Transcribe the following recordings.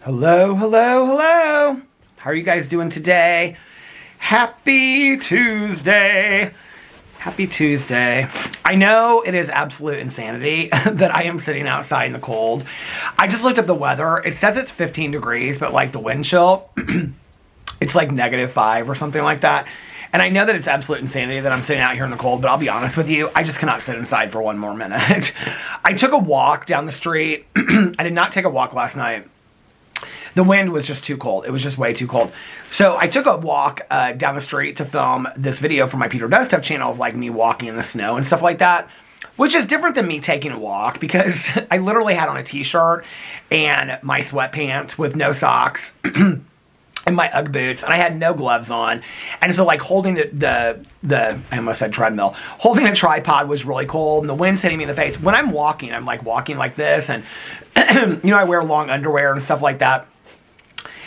Hello, hello, hello. How are you guys doing today? Happy Tuesday. Happy Tuesday. I know it is absolute insanity that I am sitting outside in the cold. I just looked up the weather. It says it's 15 degrees, but like the wind chill, it's like -5 or something like that. And I know that it's absolute insanity that I'm sitting out here in the cold, but I'll be honest with you, I just cannot sit inside for one more minute. I took a walk down the street. I did not take a walk last night. The wind was just too cold. It was just way too cold. So I took a walk down the street to film this video for my Peter Does Stuff channel of like me walking in the snow and stuff like that, which is different than me taking a walk because I literally had on a t-shirt and my sweatpants with no socks and my Ugg boots, and I had no gloves on. And so like holding the I almost said treadmill, holding a tripod was really cold, and the wind's hitting me in the face. When I'm walking, I'm like walking like this, and you know, I wear long underwear and stuff like that.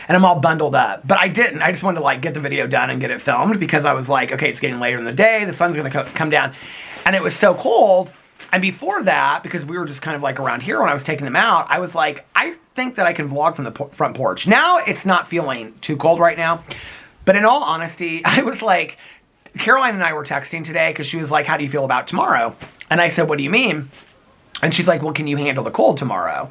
And I'm all bundled up. But I didn't. I just wanted to like get the video done and get it filmed because I was like, okay, it's getting later in the day. The sun's going to come down. And it was so cold. And before that, because we were just kind of like around here when I was taking them out, I was like, I think that I can vlog from the front porch. Now it's not feeling too cold right now. But in all honesty, I was like, Caroline and I were texting today because she was like, how do you feel about tomorrow? And I said, what do you mean? And she's like, well, can you handle the cold tomorrow?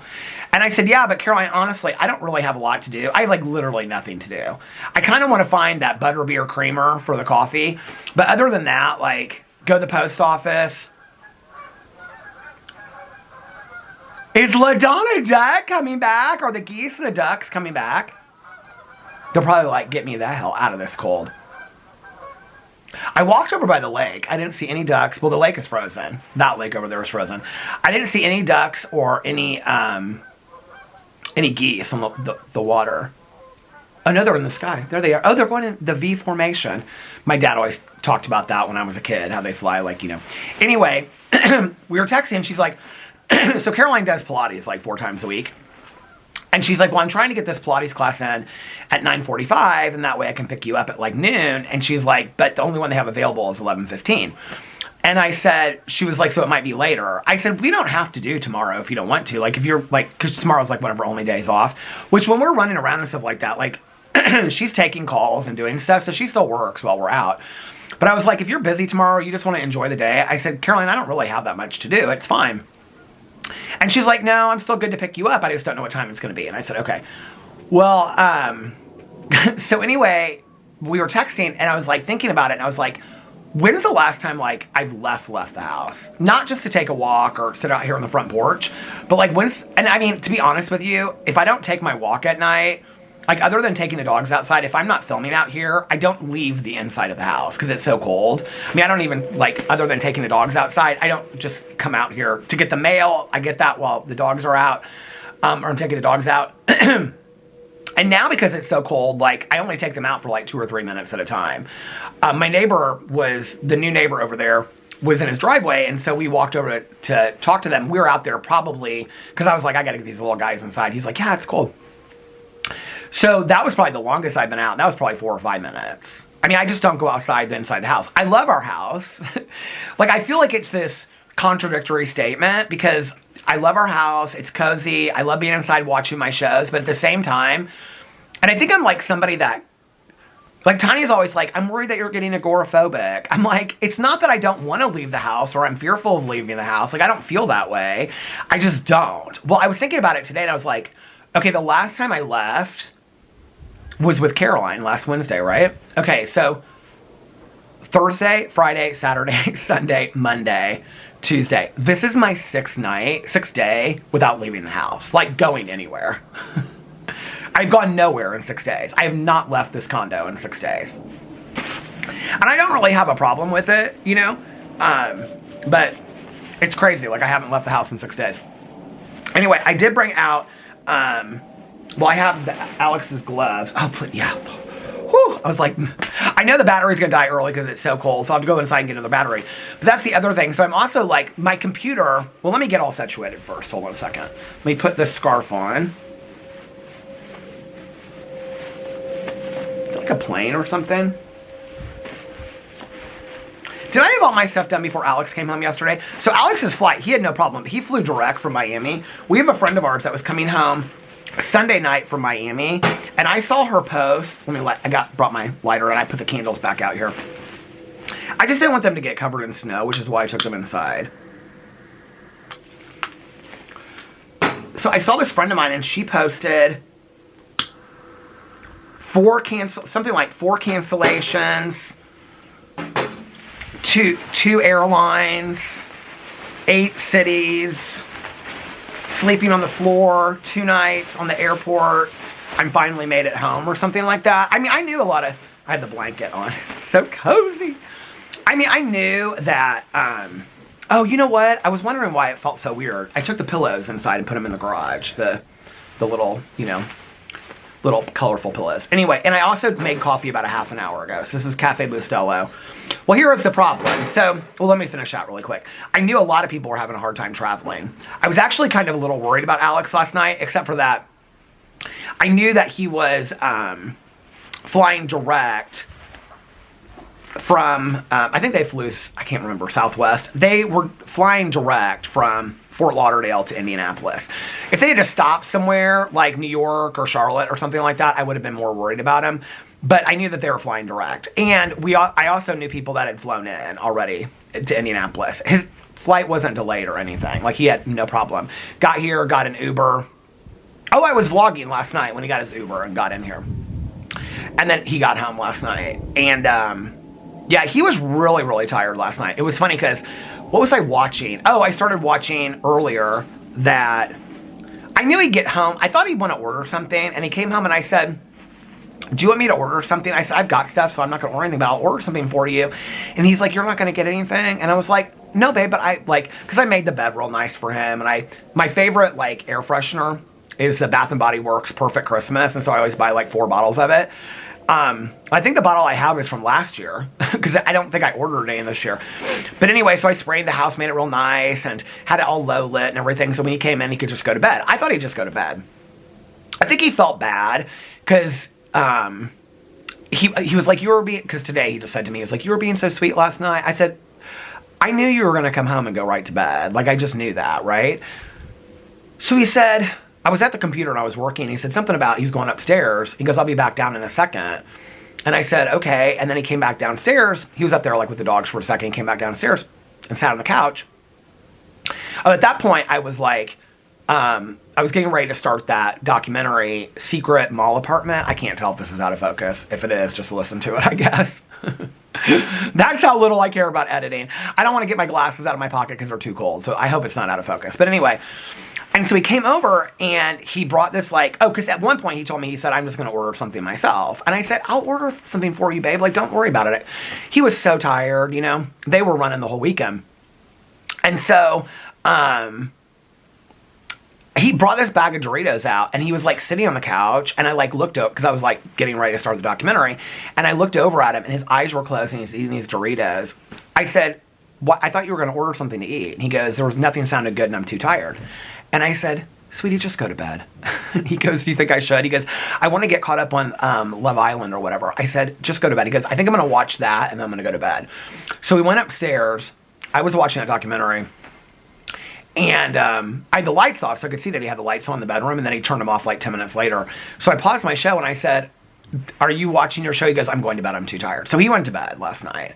And I said, yeah, but Caroline, honestly, I don't really have a lot to do. I have like literally nothing to do. I kind of want to find that butterbeer creamer for the coffee. But other than that, like, go to the post office. Is LaDonna Duck coming back? Are the geese and the ducks coming back? They'll probably like, get me the hell out of this cold. I walked over by the lake. I didn't see any ducks. Well, the lake is frozen. That lake over there is frozen. I didn't see any ducks or any geese on the water. Oh, no, they're in the sky. There they are. Oh, they're going in the V formation. My dad always talked about that when I was a kid, how they fly like, you know. Anyway, we were texting, and she's like, so Caroline does Pilates like 4 times a week. And she's like, well, I'm trying to get this Pilates class in at 9:45, and that way I can pick you up at like noon. And she's like, but the only one they have available is 11:15. And I said, she was like, so it might be later. I said, we don't have to do tomorrow if you don't want to. Like, if you're like, because tomorrow's like one of our only days off. Which when we're running around and stuff like that, like, she's taking calls and doing stuff, so she still works while we're out. But I was like, if you're busy tomorrow, you just want to enjoy the day. I said, Caroline, I don't really have that much to do. It's fine. And she's like, no, I'm still good to pick you up. I just don't know what time it's going to be. And I said, okay. Well, so anyway, we were texting, and I was like thinking about it, and I was like, when's the last time like I've left the house? Not just to take a walk or sit out here on the front porch, but like and I mean, to be honest with you, if I don't take my walk at night, like other than taking the dogs outside, if I'm not filming out here, I don't leave the inside of the house because it's so cold. I mean, I don't even, like, other than taking the dogs outside, I don't just come out here to get the mail. I get that while the dogs are out, or I'm taking the dogs out. And now because it's so cold, like, I only take them out for like 2 or 3 minutes at a time. My neighbor the new neighbor over there was in his driveway, and so we walked over to talk to them. We were out there probably, because I was like, I gotta get these little guys inside. He's like, yeah, it's cold. So that was probably the longest I've been out. That was probably 4 or 5 minutes. I mean, I just don't go outside inside the house. I love our house. Like, I feel like it's this contradictory statement because I love our house. It's cozy. I love being inside watching my shows. But at the same time, and I think I'm like somebody that, like Tanya's always like, I'm worried that you're getting agoraphobic. I'm like, it's not that I don't want to leave the house or I'm fearful of leaving the house. Like, I don't feel that way. I just don't. Well, I was thinking about it today, and I was like, okay, the last time I left was with Caroline last Wednesday, right? Okay, so Thursday, Friday, Saturday, Sunday, Monday, Tuesday. This is my 6th day without leaving the house, like going anywhere. I've gone nowhere in 6 days. I have not left this condo in 6 days. And I don't really have a problem with it, you know? But it's crazy. Like, I haven't left the house in 6 days. Anyway, I did bring out, well, I have Alex's gloves. Oh, please, yeah. Whew. I was like, I know the battery's going to die early because it's so cold, so I'll have to go inside and get another battery. But that's the other thing. So I'm also like, my computer, well, let me get all situated first. Hold on a second. Let me put this scarf on. Is it like a plane or something? Did I have all my stuff done before Alex came home yesterday? So Alex's flight, he had no problem. He flew direct from Miami. We have a friend of ours that was coming home Sunday night from Miami, and I saw her post. Brought my lighter and I put the candles back out here. I just didn't want them to get covered in snow, which is why I took them inside. So I saw this friend of mine, and she posted something like 4 cancellations, two airlines, 8 cities, sleeping on the floor, 2 nights on the airport. I'm finally made it home, or something like that. I mean, I knew I had the blanket on. So cozy. I mean, I knew that, oh, you know what? I was wondering why it felt so weird. I took the pillows inside and put them in the garage. The little, little colorful pillows. Anyway, and I also made coffee about a half an hour ago. So this is Cafe Bustelo. Well, here is the problem. So, let me finish out really quick. I knew a lot of people were having a hard time traveling. I was actually kind of a little worried about Alex last night, except for that I knew that he was flying direct from, I think they flew, I can't remember, Southwest. They were flying direct from Fort Lauderdale to Indianapolis. If they had to stop somewhere like New York or Charlotte or something like that, I would have been more worried about him. But I knew that they were flying direct. And I also knew people that had flown in already to Indianapolis. His flight wasn't delayed or anything. Like, he had no problem. Got here, got an Uber. Oh, I was vlogging last night when he got his Uber and got in here. And then he got home last night. And, yeah, he was really, really tired last night. It was funny because, what was I watching? Oh, I started watching earlier that I knew he'd get home. I thought he'd want to order something. And he came home and I said, do you want me to order something? I said, I've got stuff, so I'm not going to order anything, but I'll order something for you. And he's like, you're not going to get anything? And I was like, no, babe, but because I made the bed real nice for him. And my favorite, air freshener is the Bath & Body Works Perfect Christmas. And so I always buy, 4 bottles of it. I think the bottle I have is from last year, because I don't think I ordered any this year. But anyway, so I sprayed the house, made it real nice, and had it all low lit and everything. So when he came in, he could just go to bed. I thought he'd just go to bed. I think he felt bad, because he was like, because today he just said to me, he was like, you were being so sweet last night. I said, I knew you were going to come home and go right to bed. I just knew that, right? So he said, I was at the computer and I was working. He said something about he's going upstairs. He goes, I'll be back down in a second. And I said, okay. And then he came back downstairs. He was up there with the dogs for a second. He came back downstairs and sat on the couch. At that point, I was I was getting ready to start that documentary, Secret Mall Apartment. I can't tell if this is out of focus. If it is, just listen to it, I guess. That's how little I care about editing. I don't want to get my glasses out of my pocket because they're too cold. So I hope it's not out of focus. But anyway, and so he came over and he brought this because at one point he told me, he said, I'm just going to order something myself. And I said, I'll order something for you, babe. Don't worry about it. He was so tired, They were running the whole weekend. And so, he brought this bag of Doritos out, and he was sitting on the couch, and I looked up because I was getting ready to start the documentary, and I looked over at him, and his eyes were closed, and he's eating these Doritos. I said, "What? I thought you were going to order something to eat." And he goes, "There was nothing sounded good, and I'm too tired." And I said, "Sweetie, just go to bed." He goes, "Do you think I should?" He goes, "I want to get caught up on Love Island or whatever." I said, "Just go to bed." He goes, "I think I'm going to watch that, and then I'm going to go to bed." So we went upstairs. I was watching that documentary. And I had the lights off, so I could see that he had the lights on in the bedroom, and then he turned them off 10 minutes later. So I paused my show, and I said, "Are you watching your show?" He goes, "I'm going to bed, I'm too tired." So he went to bed last night.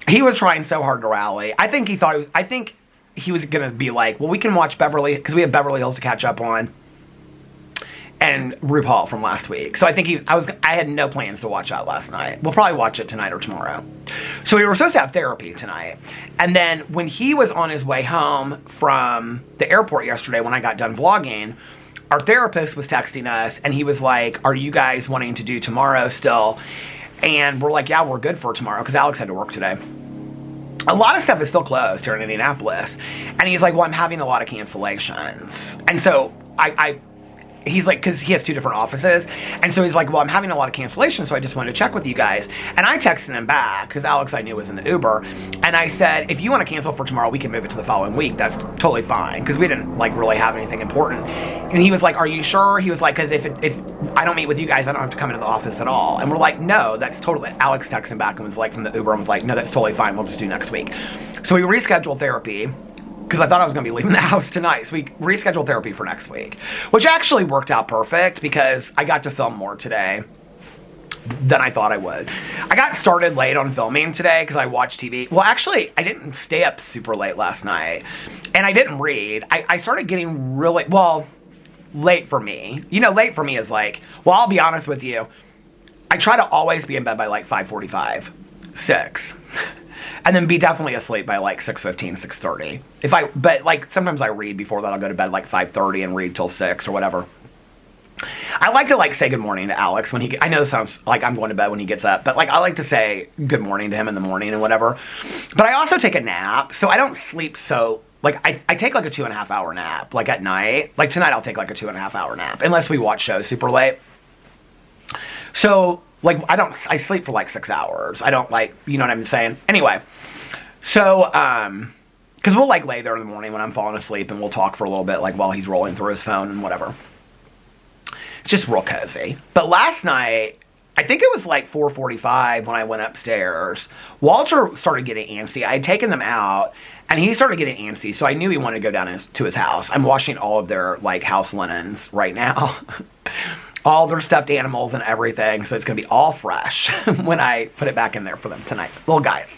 He was trying so hard to rally. I think he was going to be like, well, we can watch Beverly, because we have Beverly Hills to catch up on, and RuPaul from last week. So I think I had no plans to watch that last night. We'll probably watch it tonight or tomorrow. So we were supposed to have therapy tonight. And then when he was on his way home from the airport yesterday, when I got done vlogging, our therapist was texting us, and he was like, "Are you guys wanting to do tomorrow still?" And we're like, "Yeah, we're good for tomorrow," because Alex had to work today. A lot of stuff is still closed here in Indianapolis. And he's like, "Well, I'm having a lot of cancellations." And so he's like, because he has 2 different offices. And so he's like, "Well, I'm having a lot of cancellations, so I just wanted to check with you guys." And I texted him back, because Alex I knew was in the Uber. And I said, "If you want to cancel for tomorrow, we can move it to the following week. That's totally fine." Because we didn't really have anything important. And he was like, "Are you sure?" He was like, "Because if I don't meet with you guys, I don't have to come into the office at all." And we're like, "No, that's totally..." Alex texted him back and was like, from the Uber, and was like, "No, that's totally fine. We'll just do next week." So we rescheduled therapy. because I thought I was going to be leaving the house tonight. So we rescheduled therapy for next week, which actually worked out perfect because I got to film more today than I thought I would. I got started late on filming today because I watched TV. Well, actually, I didn't stay up super late last night, and I didn't read. I started getting really, well, late for me. You know, late for me is like, well, I'll be honest with you. I try to always be in bed by like 5:45, 6. And then be definitely asleep by like 6:15, 6:30. But like sometimes I read before that. I'll go to bed like 5:30 and read till 6 or whatever. I like to like say good morning to Alex when I know it sounds like I'm going to bed when he gets up, but like I like to say good morning to him in the morning and whatever. But I also take a nap, so I don't sleep so, like I take like a 2.5 hour nap, like at night. Like tonight I'll take like a 2.5 hour nap, unless we watch shows super late. So like I sleep for like 6 hours. I don't like, you know what I'm saying? Anyway, so, because we'll like lay there in the morning when I'm falling asleep and we'll talk for a little bit, like while he's rolling through his phone and whatever. It's just real cozy. But last night, I think it was like 4:45 when I went upstairs. Walter started getting antsy. I had taken them out, and he started getting antsy, so I knew he wanted to go down to his house. I'm washing all of their like house linens right now. All their stuffed animals and everything, so it's going to be all fresh when I put it back in there for them tonight. Little guys.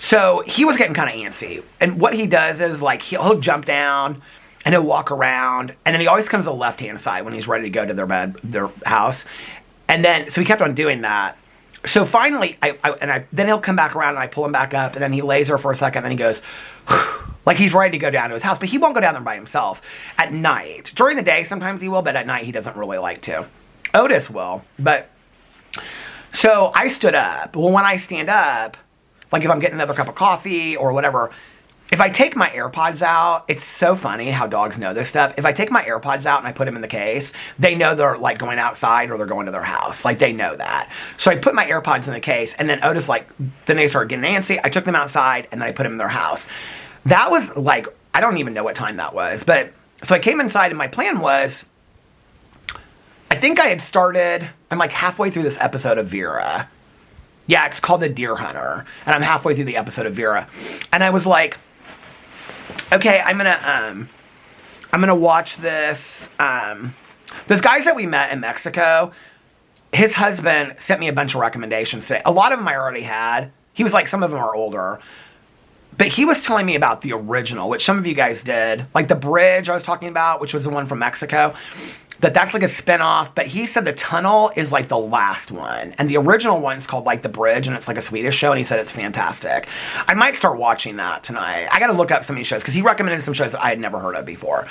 So he was getting kind of antsy. And what he does is like he'll jump down and he'll walk around, and then he always comes to the left-hand side when he's ready to go to their house. And then, so he kept on doing that. So finally, then he'll come back around and I pull him back up, and then he lays there for a second, and then he goes, like he's ready to go down to his house, but he won't go down there by himself at night. During the day, sometimes he will, but at night he doesn't really like to. Otis will, but, so I stood up. Well, when I stand up, like if I'm getting another cup of coffee or whatever, if I take my AirPods out, it's so funny how dogs know this stuff. If I take my AirPods out and I put them in the case, they know they're like going outside or they're going to their house. Like they know that. So I put my AirPods in the case, and then Otis then they started getting antsy. I took them outside and then I put them in their house. That was like, I don't even know what time that was. But, so I came inside and my plan was, I think I had started, I'm like halfway through this episode of Vera. Yeah, it's called The Deer Hunter. And I'm halfway through the episode of Vera. And I was like, okay, I'm gonna watch this. Those guys that we met in Mexico, his husband sent me a bunch of recommendations today. A lot of them I already had. He was like, some of them are older. But he was telling me about the original, which some of you guys did. Like The Bridge I was talking about, which was the one from Mexico. That's like a spinoff, but he said The Tunnel is like the last one. And the original one's called like The Bridge, and it's like a Swedish show, and he said it's fantastic. I might start watching that tonight. I gotta look up some of these shows, because he recommended some shows that I had never heard of before.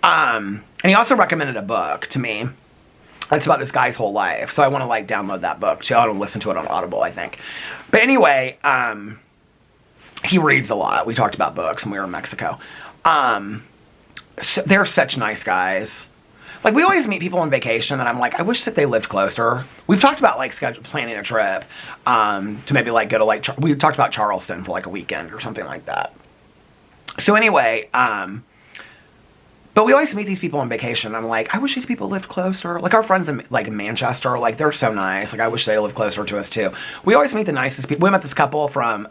And he also recommended a book to me. That's about this guy's whole life. So I want to like download that book too. I want to listen to it on Audible, I think. But anyway, he reads a lot. We talked about books when we were in Mexico. So they're such nice guys. Like, we always meet people on vacation that I'm like, I wish that they lived closer. We've talked about, like, planning a trip to maybe, like, go to, like, we talked about Charleston for, like, a weekend or something like that. So, anyway, but we always meet these people on vacation. I'm like, I wish these people lived closer. Like, our friends in, like, in Manchester, like, they're so nice. Like, I wish they lived closer to us, too. We always meet the nicest people. We met this couple from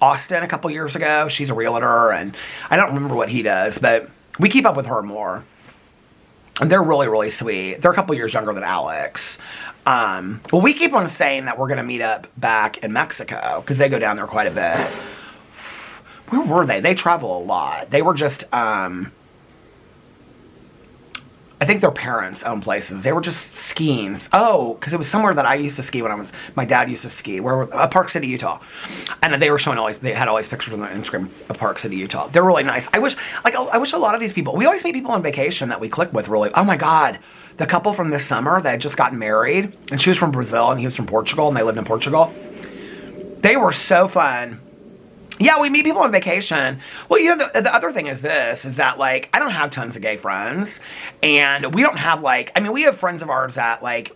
Austin a couple years ago. She's a realtor, and I don't remember what he does, but we keep up with her more. And they're really, really sweet. They're a couple years younger than Alex. Well, we keep on saying that we're going to meet up back in Mexico, because they go down there quite a bit. Where were they? They travel a lot. They were just, I think their parents own places. They were just skiing. Oh, because it was somewhere that I used to ski when my dad used to ski. Park City, Utah. And they were showing they had all these pictures on their Instagram of Park City, Utah. They're really nice. I wish a lot of these people, we always meet people on vacation that we click with really. Oh my God, the couple from this summer that had just gotten married, and she was from Brazil and he was from Portugal, and they lived in Portugal. They were so fun. Yeah, we meet people on vacation. Well, you know, the other thing is that, like, I don't have tons of gay friends. And we don't have, like, I mean, we have friends of ours that, like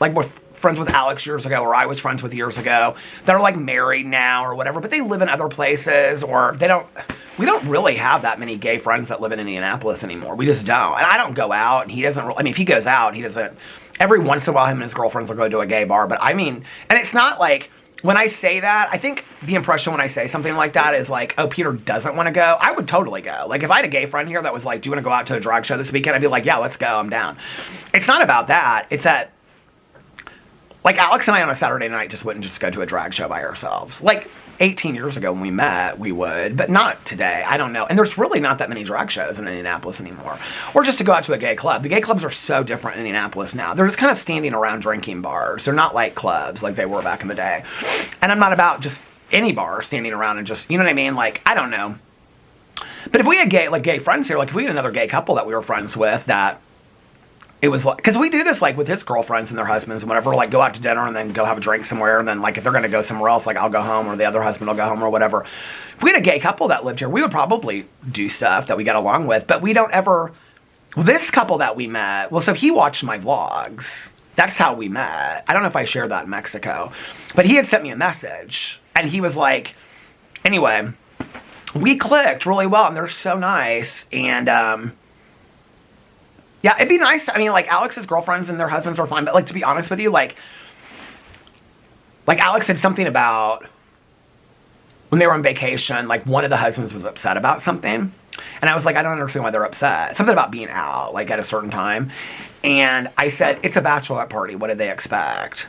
we're friends with Alex years ago, or I was friends with years ago, that are, like, married now or whatever, but they live in other places, or we don't really have that many gay friends that live in Indianapolis anymore. We just don't. And I don't go out, and he doesn't, I mean, if he goes out, he doesn't, every once in a while, him and his girlfriends will go to a gay bar, but I mean, and it's not like, when I say that, I think the impression when I say something like that is like, oh, Peter doesn't want to go. I would totally go. Like, if I had a gay friend here that was like, do you want to go out to a drag show this weekend? I'd be like, yeah, let's go. I'm down. It's not about that. It's that, like, Alex and I on a Saturday night just wouldn't just go to a drag show by ourselves. Like, 18 years ago when we met, we would, but not today. I don't know. And there's really not that many drag shows in Indianapolis anymore. Or just to go out to a gay club. The gay clubs are so different in Indianapolis now. They're just kind of standing around drinking bars. They're not like clubs like they were back in the day. And I'm not about just any bar standing around and just, you know what I mean? Like, I don't know. But if we had gay friends here, like if we had another gay couple that we were friends with that, it was like, because we do this like with his girlfriends and their husbands and whatever, like go out to dinner and then go have a drink somewhere, and then like if they're going to go somewhere else, like I'll go home or the other husband will go home or whatever. If we had a gay couple that lived here, we would probably do stuff that we got along with, but we don't ever, well, this couple that we met, well, so he watched my vlogs. That's how we met. I don't know if I shared that in Mexico, but he had sent me a message and he was like, anyway, we clicked really well and they're so nice. And, yeah, it'd be nice. I mean, like, Alex's girlfriends and their husbands were fine. But, like, to be honest with you, like Alex said something about when they were on vacation, like, one of the husbands was upset about something. And I was like, I don't understand why they're upset. Something about being out, like, at a certain time. And I said, it's a bachelorette party. What did they expect?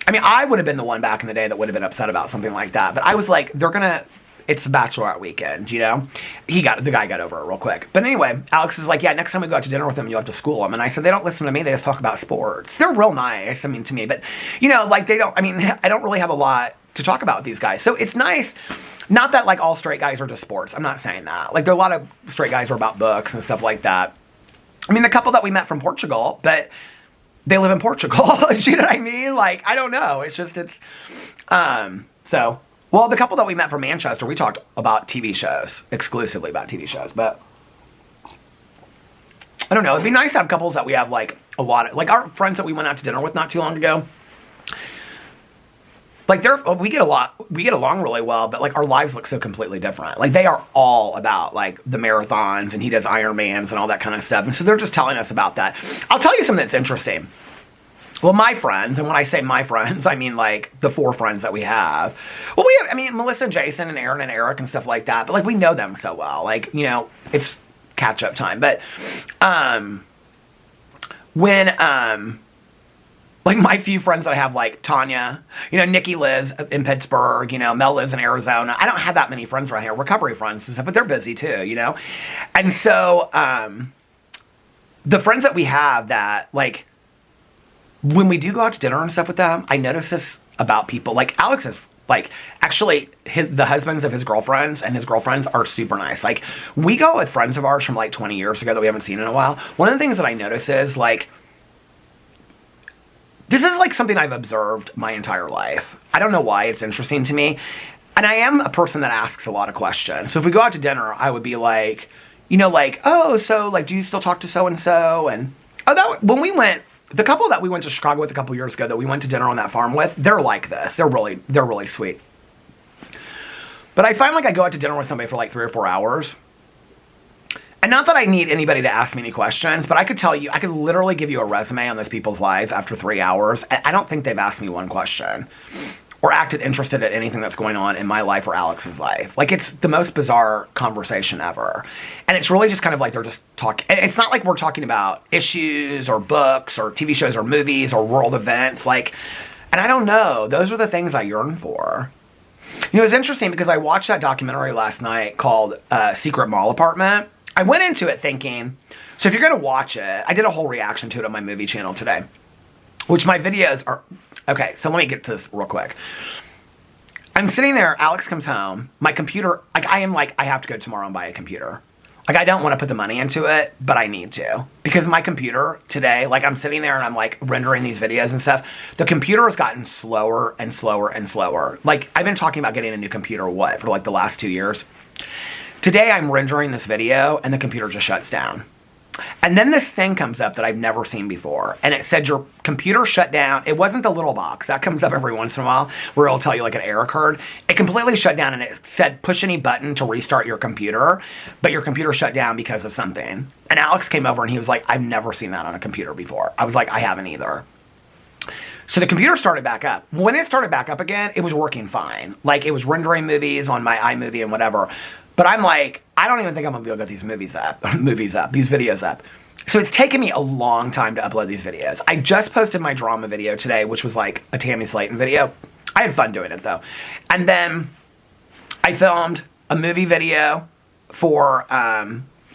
I mean, I would have been the one back in the day that would have been upset about something like that. But I was like, it's the bachelorette weekend, you know? The guy got over it real quick. But anyway, Alex is like, yeah, next time we go out to dinner with them, you have to school them. And I said, they don't listen to me, they just talk about sports. They're real nice, I mean, to me. But, you know, like, I don't really have a lot to talk about with these guys. So it's nice, not that, like, all straight guys are just sports. I'm not saying that. Like, there are a lot of straight guys who are about books and stuff like that. I mean, the couple that we met from Portugal, but they live in Portugal. You know what I mean? Like, I don't know. So... Well, the couple that we met from Manchester, we talked about TV shows, exclusively about TV shows, but I don't know. It'd be nice to have couples that we have, like, a lot of, like, our friends that we went out to dinner with not too long ago. Like, we get along really well, but, like, our lives look so completely different. Like, they are all about, like, the marathons, and he does Ironmans and all that kind of stuff. And so they're just telling us about that. I'll tell you something that's interesting. Well, my friends, and when I say my friends, I mean, like, the 4 friends that we have. Well, Melissa and Jason and Aaron and Eric and stuff like that, but, like, we know them so well. Like, you know, it's catch-up time. But, when, like, my few friends that I have, like, Tanya, you know, Nikki lives in Pittsburgh, you know, Mel lives in Arizona. I don't have that many friends around here, recovery friends and stuff, but they're busy, too, you know? And so, the friends that we have that, like, when we do go out to dinner and stuff with them, I notice this about people. Like, Alex is, like, actually, the husbands of his girlfriends and his girlfriends are super nice. Like, we go with friends of ours from, like, 20 years ago that we haven't seen in a while. One of the things that I notice is, like, this is, like, something I've observed my entire life. I don't know why. It's interesting to me. And I am a person that asks a lot of questions. So if we go out to dinner, I would be like, you know, like, oh, so, like, do you still talk to so-and-so? And, when we went... The couple that we went to Chicago with a couple years ago that we went to dinner on that farm with, they're like this. They're really sweet. But I find like I go out to dinner with somebody for like 3 or 4 hours. And not that I need anybody to ask me any questions, but I could literally give you a resume on those people's lives after 3 hours. I don't think they've asked me one question or acted interested in anything that's going on in my life or Alex's life. Like, it's the most bizarre conversation ever. And it's really just kind of like they're just talking. It's not like we're talking about issues or books or TV shows or movies or world events. Like, and I don't know. Those are the things I yearn for. You know, it's interesting because I watched that documentary last night called Secret Mall Apartment. I went into it thinking, so if you're going to watch it, I did a whole reaction to it on my movie channel today, which my videos are... Okay, so let me get to this real quick. I'm sitting there, Alex comes home, my computer, I have to go tomorrow and buy a computer. Like, I don't want to put the money into it, but I need to. Because my computer today, like, I'm sitting there and I'm, like, rendering these videos and stuff. The computer has gotten slower and slower and slower. Like, I've been talking about getting a new computer, for, like, the last 2 years. Today, I'm rendering this video, and the computer just shuts down. And then this thing comes up that I've never seen before. And it said your computer shut down. It wasn't the little box. That comes up every once in a while where it'll tell you like an error occurred. It completely shut down and it said push any button to restart your computer. But your computer shut down because of something. And Alex came over and he was like, I've never seen that on a computer before. I was like, I haven't either. So the computer started back up. When it started back up again, it was working fine. Like, it was rendering movies on my iMovie and whatever. But I'm like, I don't even think I'm going to be able to get these these videos up. So it's taken me a long time to upload these videos. I just posted my drama video today, which was like a Tammy Slayton video. I had fun doing it, though. And then I filmed a movie video for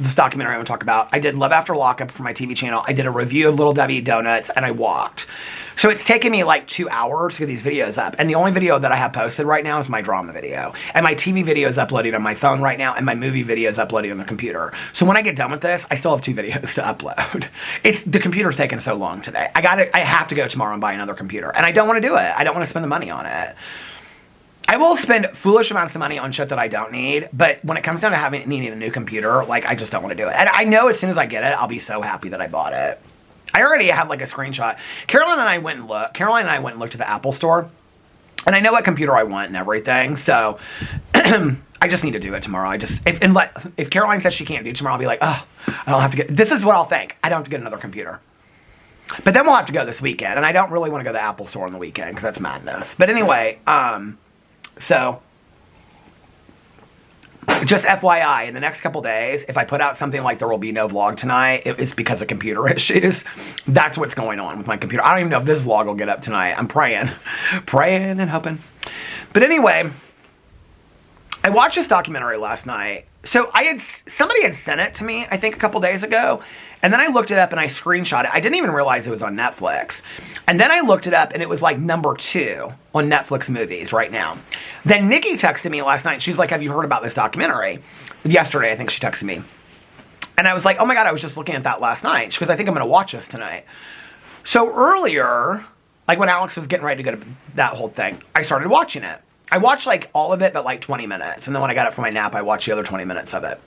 this documentary I'm going to talk about. I did Love After Lockup for my TV channel. I did a review of Little Debbie Donuts, and I walked. So it's taken me like 2 hours to get these videos up. And the only video that I have posted right now is my drama video. And my TV video is uploaded on my phone right now, and my movie video is uploaded on the computer. So when I get done with this, I still have 2 videos to upload. The computer's taking so long today. I have to go tomorrow and buy another computer. And I don't want to do it. I don't want to spend the money on it. I will spend foolish amounts of money on shit that I don't need, but when it comes down to needing a new computer, like, I just don't want to do it. And I know as soon as I get it, I'll be so happy that I bought it. I already have like a screenshot. Caroline and I went and looked at the Apple store, and I know what computer I want and everything, so I just need to do it tomorrow. If Caroline says she can't do it tomorrow, I'll be like, oh, I don't have to this is what I'll think. I don't have to get another computer. But then we'll have to go this weekend, and I don't really want to go to the Apple store on the weekend, because that's madness. But anyway, so, just FYI, in the next couple days, if I put out something like there will be no vlog tonight, it's because of computer issues. That's what's going on with my computer. I don't even know if this vlog will get up tonight. I'm praying and hoping. But anyway, I watched this documentary last night. So somebody had sent it to me, I think a couple days ago, and then I looked it up and I screenshot it. I didn't even realize it was on Netflix. And then I looked it up and it was like number 2 on Netflix movies right now. Then Nikki texted me last night. She's like, have you heard about this documentary? Yesterday, I think she texted me. And I was like, oh my God, I was just looking at that last night. She goes, I think I'm going to watch this tonight. So earlier, like when Alex was getting ready to go to that whole thing, I started watching it. I watched like all of it, but like 20 minutes. And then when I got up from my nap, I watched the other 20 minutes of it.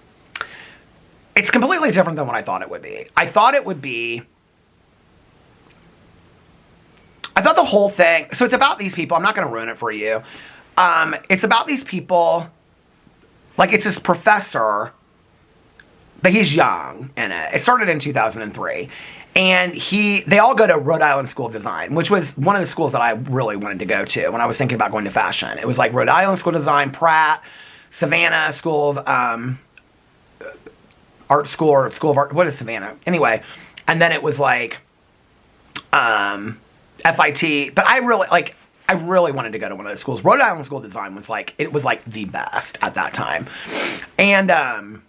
It's completely different than what I thought it would be. I thought the whole thing, so it's about these people. I'm not going to ruin it for you. It's about these people, like it's this professor, but he's young in it. It started in 2003. And they all go to Rhode Island School of Design, which was one of the schools that I really wanted to go to when I was thinking about going to fashion. It was like Rhode Island School of Design, Pratt, Savannah School of Art School, or School of Art. What is Savannah? Anyway, and then it was like FIT. But I really wanted to go to one of those schools. Rhode Island School of Design was like the best at that time. And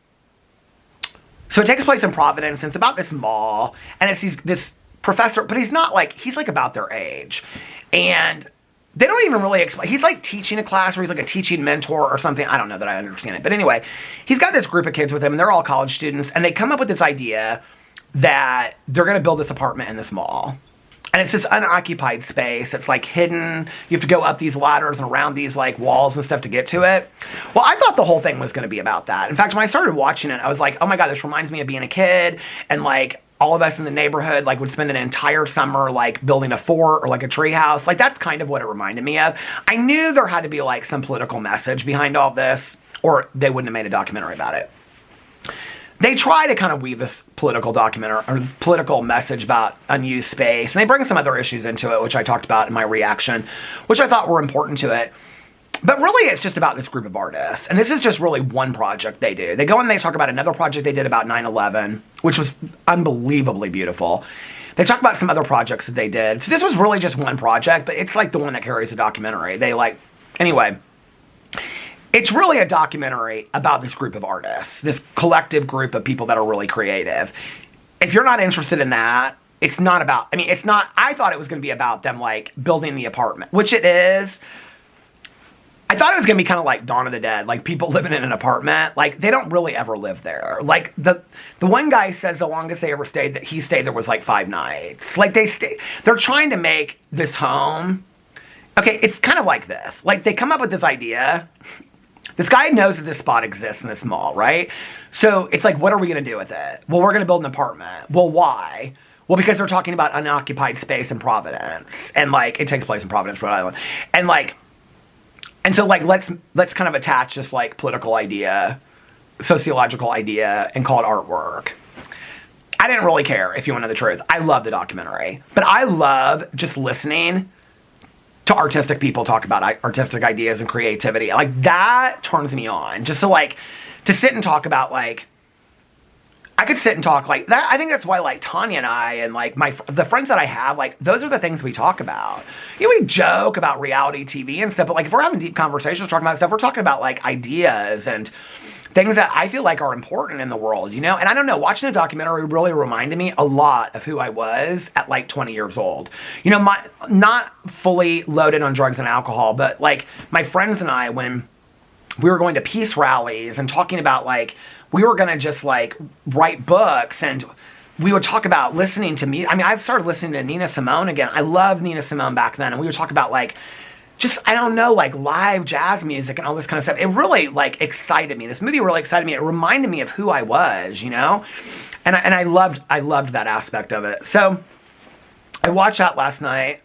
so it takes place in Providence, and it's about this mall, and it's this professor, but he's like about their age. And they don't even really explain. He's like teaching a class where he's like a teaching mentor or something. I don't know that I understand it. But anyway, he's got this group of kids with him, and they're all college students, and they come up with this idea that they're going to build this apartment in this mall. And it's this unoccupied space. It's like hidden. You have to go up these ladders and around these like walls and stuff to get to it. Well, I thought the whole thing was going to be about that. In fact, when I started watching it, I was like, oh my God, this reminds me of being a kid. And like all of us in the neighborhood like would spend an entire summer like building a fort or like a tree house. Like that's kind of what it reminded me of. I knew there had to be like some political message behind all this, or they wouldn't have made a documentary about it. They try to kind of weave this political documentary or political message about unused space, and they bring some other issues into it, which I talked about in my reaction, which I thought were important to it. But really, it's just about this group of artists, and this is just really one project they do. They go and they talk about another project they did about 9/11, which was unbelievably beautiful. They talk about some other projects that they did. So this was really just one project, but it's like the one that carries the documentary. Anyway. It's really a documentary about this group of artists, this collective group of people that are really creative. If you're not interested in that, it's not, I thought it was going to be about them, like, building the apartment, which it is. I thought it was going to be kind of like Dawn of the Dead, like people living in an apartment. Like, they don't really ever live there. Like, the one guy says the longest they ever stayed, that he stayed there was like 5 nights. Like, they're trying to make this home. Okay, it's kind of like this. Like, they come up with this idea. This guy knows that this spot exists in this mall, right? So it's like, what are we going to do with it? Well, we're going to build an apartment. Well, why? Well, because they're talking about unoccupied space in Providence. And, like, it takes place in Providence, Rhode Island. And so, like, let's kind of attach this, like, political idea, sociological idea, and call it artwork. I didn't really care, if you want to know the truth. I love the documentary. But I love just listening to artistic people talk about artistic ideas and creativity. Like, that turns me on. Just to sit and talk about, like, I could sit and talk like that. I think that's why, like, Tanya and I and, like, the friends that I have, like, those are the things we talk about. We joke about reality TV and stuff, but, like, if we're having deep conversations talking about stuff, we're talking about, like, ideas and things that I feel like are important in the world, And I don't know, watching the documentary really reminded me a lot of who I was at, like, 20 years old. Not fully loaded on drugs and alcohol, but, like, my friends and I, when we were going to peace rallies and talking about, like, we were going to just, like, write books, and we would talk about listening to me. I mean, I've started listening to Nina Simone again. I loved Nina Simone back then, and we would talk about, like, just, I don't know, like, live jazz music and all this kind of stuff. It really, like, excited me. This movie really excited me. It reminded me of who I was, And I loved that aspect of it. So I watched that last night,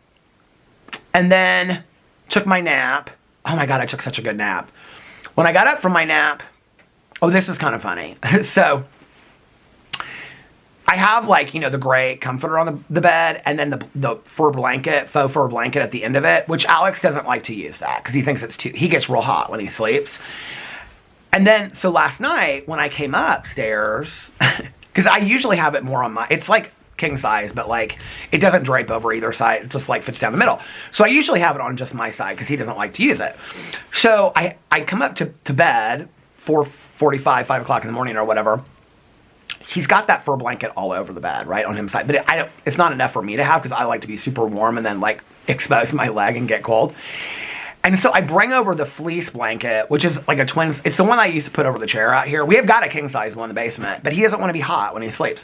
and then took my nap. Oh my God, I took such a good nap. When I got up from my nap, oh, this is kind of funny. So I have, like, the gray comforter on the bed, and then the faux fur blanket at the end of it, which Alex doesn't like to use that because he thinks he gets real hot when he sleeps. And then, so last night when I came upstairs, because I usually have it more on it's like king size, but, like, it doesn't drape over either side. It just, like, fits down the middle. So I usually have it on just my side because he doesn't like to use it. So I come up to bed, 4:45, 5 o'clock in the morning or whatever. He's got that fur blanket all over the bed, right, on his side. But it's not enough for me to have because I like to be super warm and then, like, expose my leg and get cold. And so I bring over the fleece blanket, which is like a twin. It's the one I used to put over the chair out here. We have got a king-size one in the basement, but he doesn't want to be hot when he sleeps.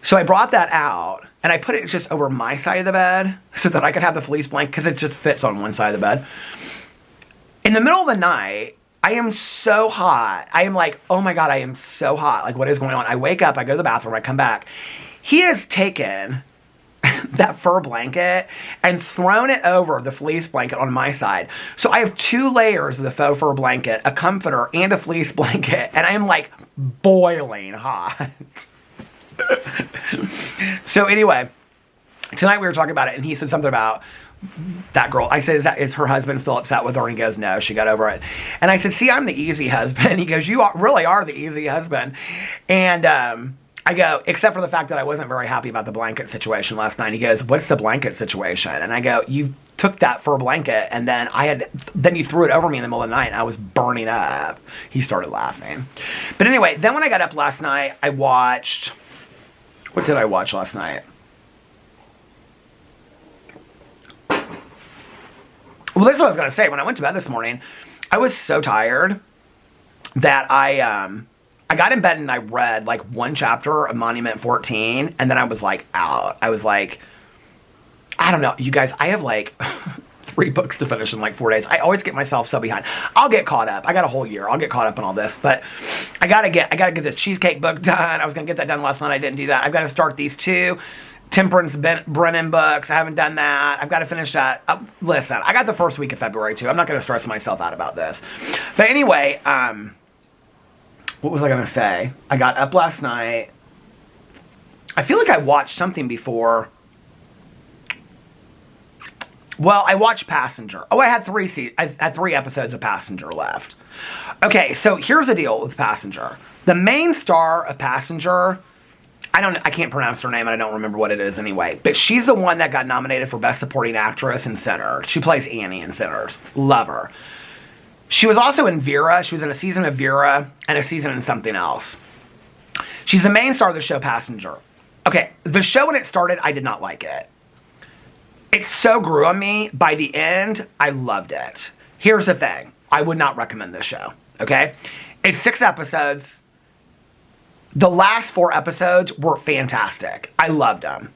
So I brought that out, and I put it just over my side of the bed so that I could have the fleece blanket because it just fits on one side of the bed. In the middle of the night, I am so hot. I am like, oh my God, I am so hot. Like, what is going on? I wake up, I go to the bathroom, I come back. He has taken that fur blanket and thrown it over the fleece blanket on my side. So I have 2 layers of the faux fur blanket, a comforter, and a fleece blanket, and I am, like, boiling hot. So anyway, tonight we were talking about it, and he said something about that girl. I said, is her husband still upset with her? And he goes, no, she got over it. And I said, see, I'm the easy husband. He goes, you really are the easy husband. And I go, except for the fact that I wasn't very happy about the blanket situation last night. He goes, what's the blanket situation? And I go, you took that fur blanket, and then you threw it over me in the middle of the night, and I was burning up. He started laughing. But anyway, then when I got up last night, I watched, what did I watch last night? Well, this is what I was going to say. When I went to bed this morning, I was so tired that I got in bed and I read, like, 1 chapter of Monument 14, and then I was, like, out. I was like, I don't know. You guys, I have, like, 3 books to finish in, like, 4 days. I always get myself so behind. I'll get caught up. I got a whole year. I'll get caught up in all this. But I gotta get this cheesecake book done. I was going to get that done last night. I didn't do that. I've got to start these 2 Temperance Brennan books. I haven't done that. I've got to finish that. Listen, I got the first week of February, too. I'm not going to stress myself out about this. But anyway, what was I going to say? I got up last night. I feel like I watched something before. Well, I watched Passenger. Oh, I had 3 episodes of Passenger left. Okay, so here's the deal with Passenger. The main star of Passenger, I can't pronounce her name, and I don't remember what it is anyway. But she's the one that got nominated for Best Supporting Actress in Sinners. She plays Annie in Sinners. Love her. She was also in Vera. She was in a season of Vera and a season in something else. She's the main star of the show Passenger. Okay, the show when it started, I did not like it. It so grew on me. By the end, I loved it. Here's the thing. I would not recommend this show, okay? It's 6 episodes. The last 4 episodes were fantastic. I loved them.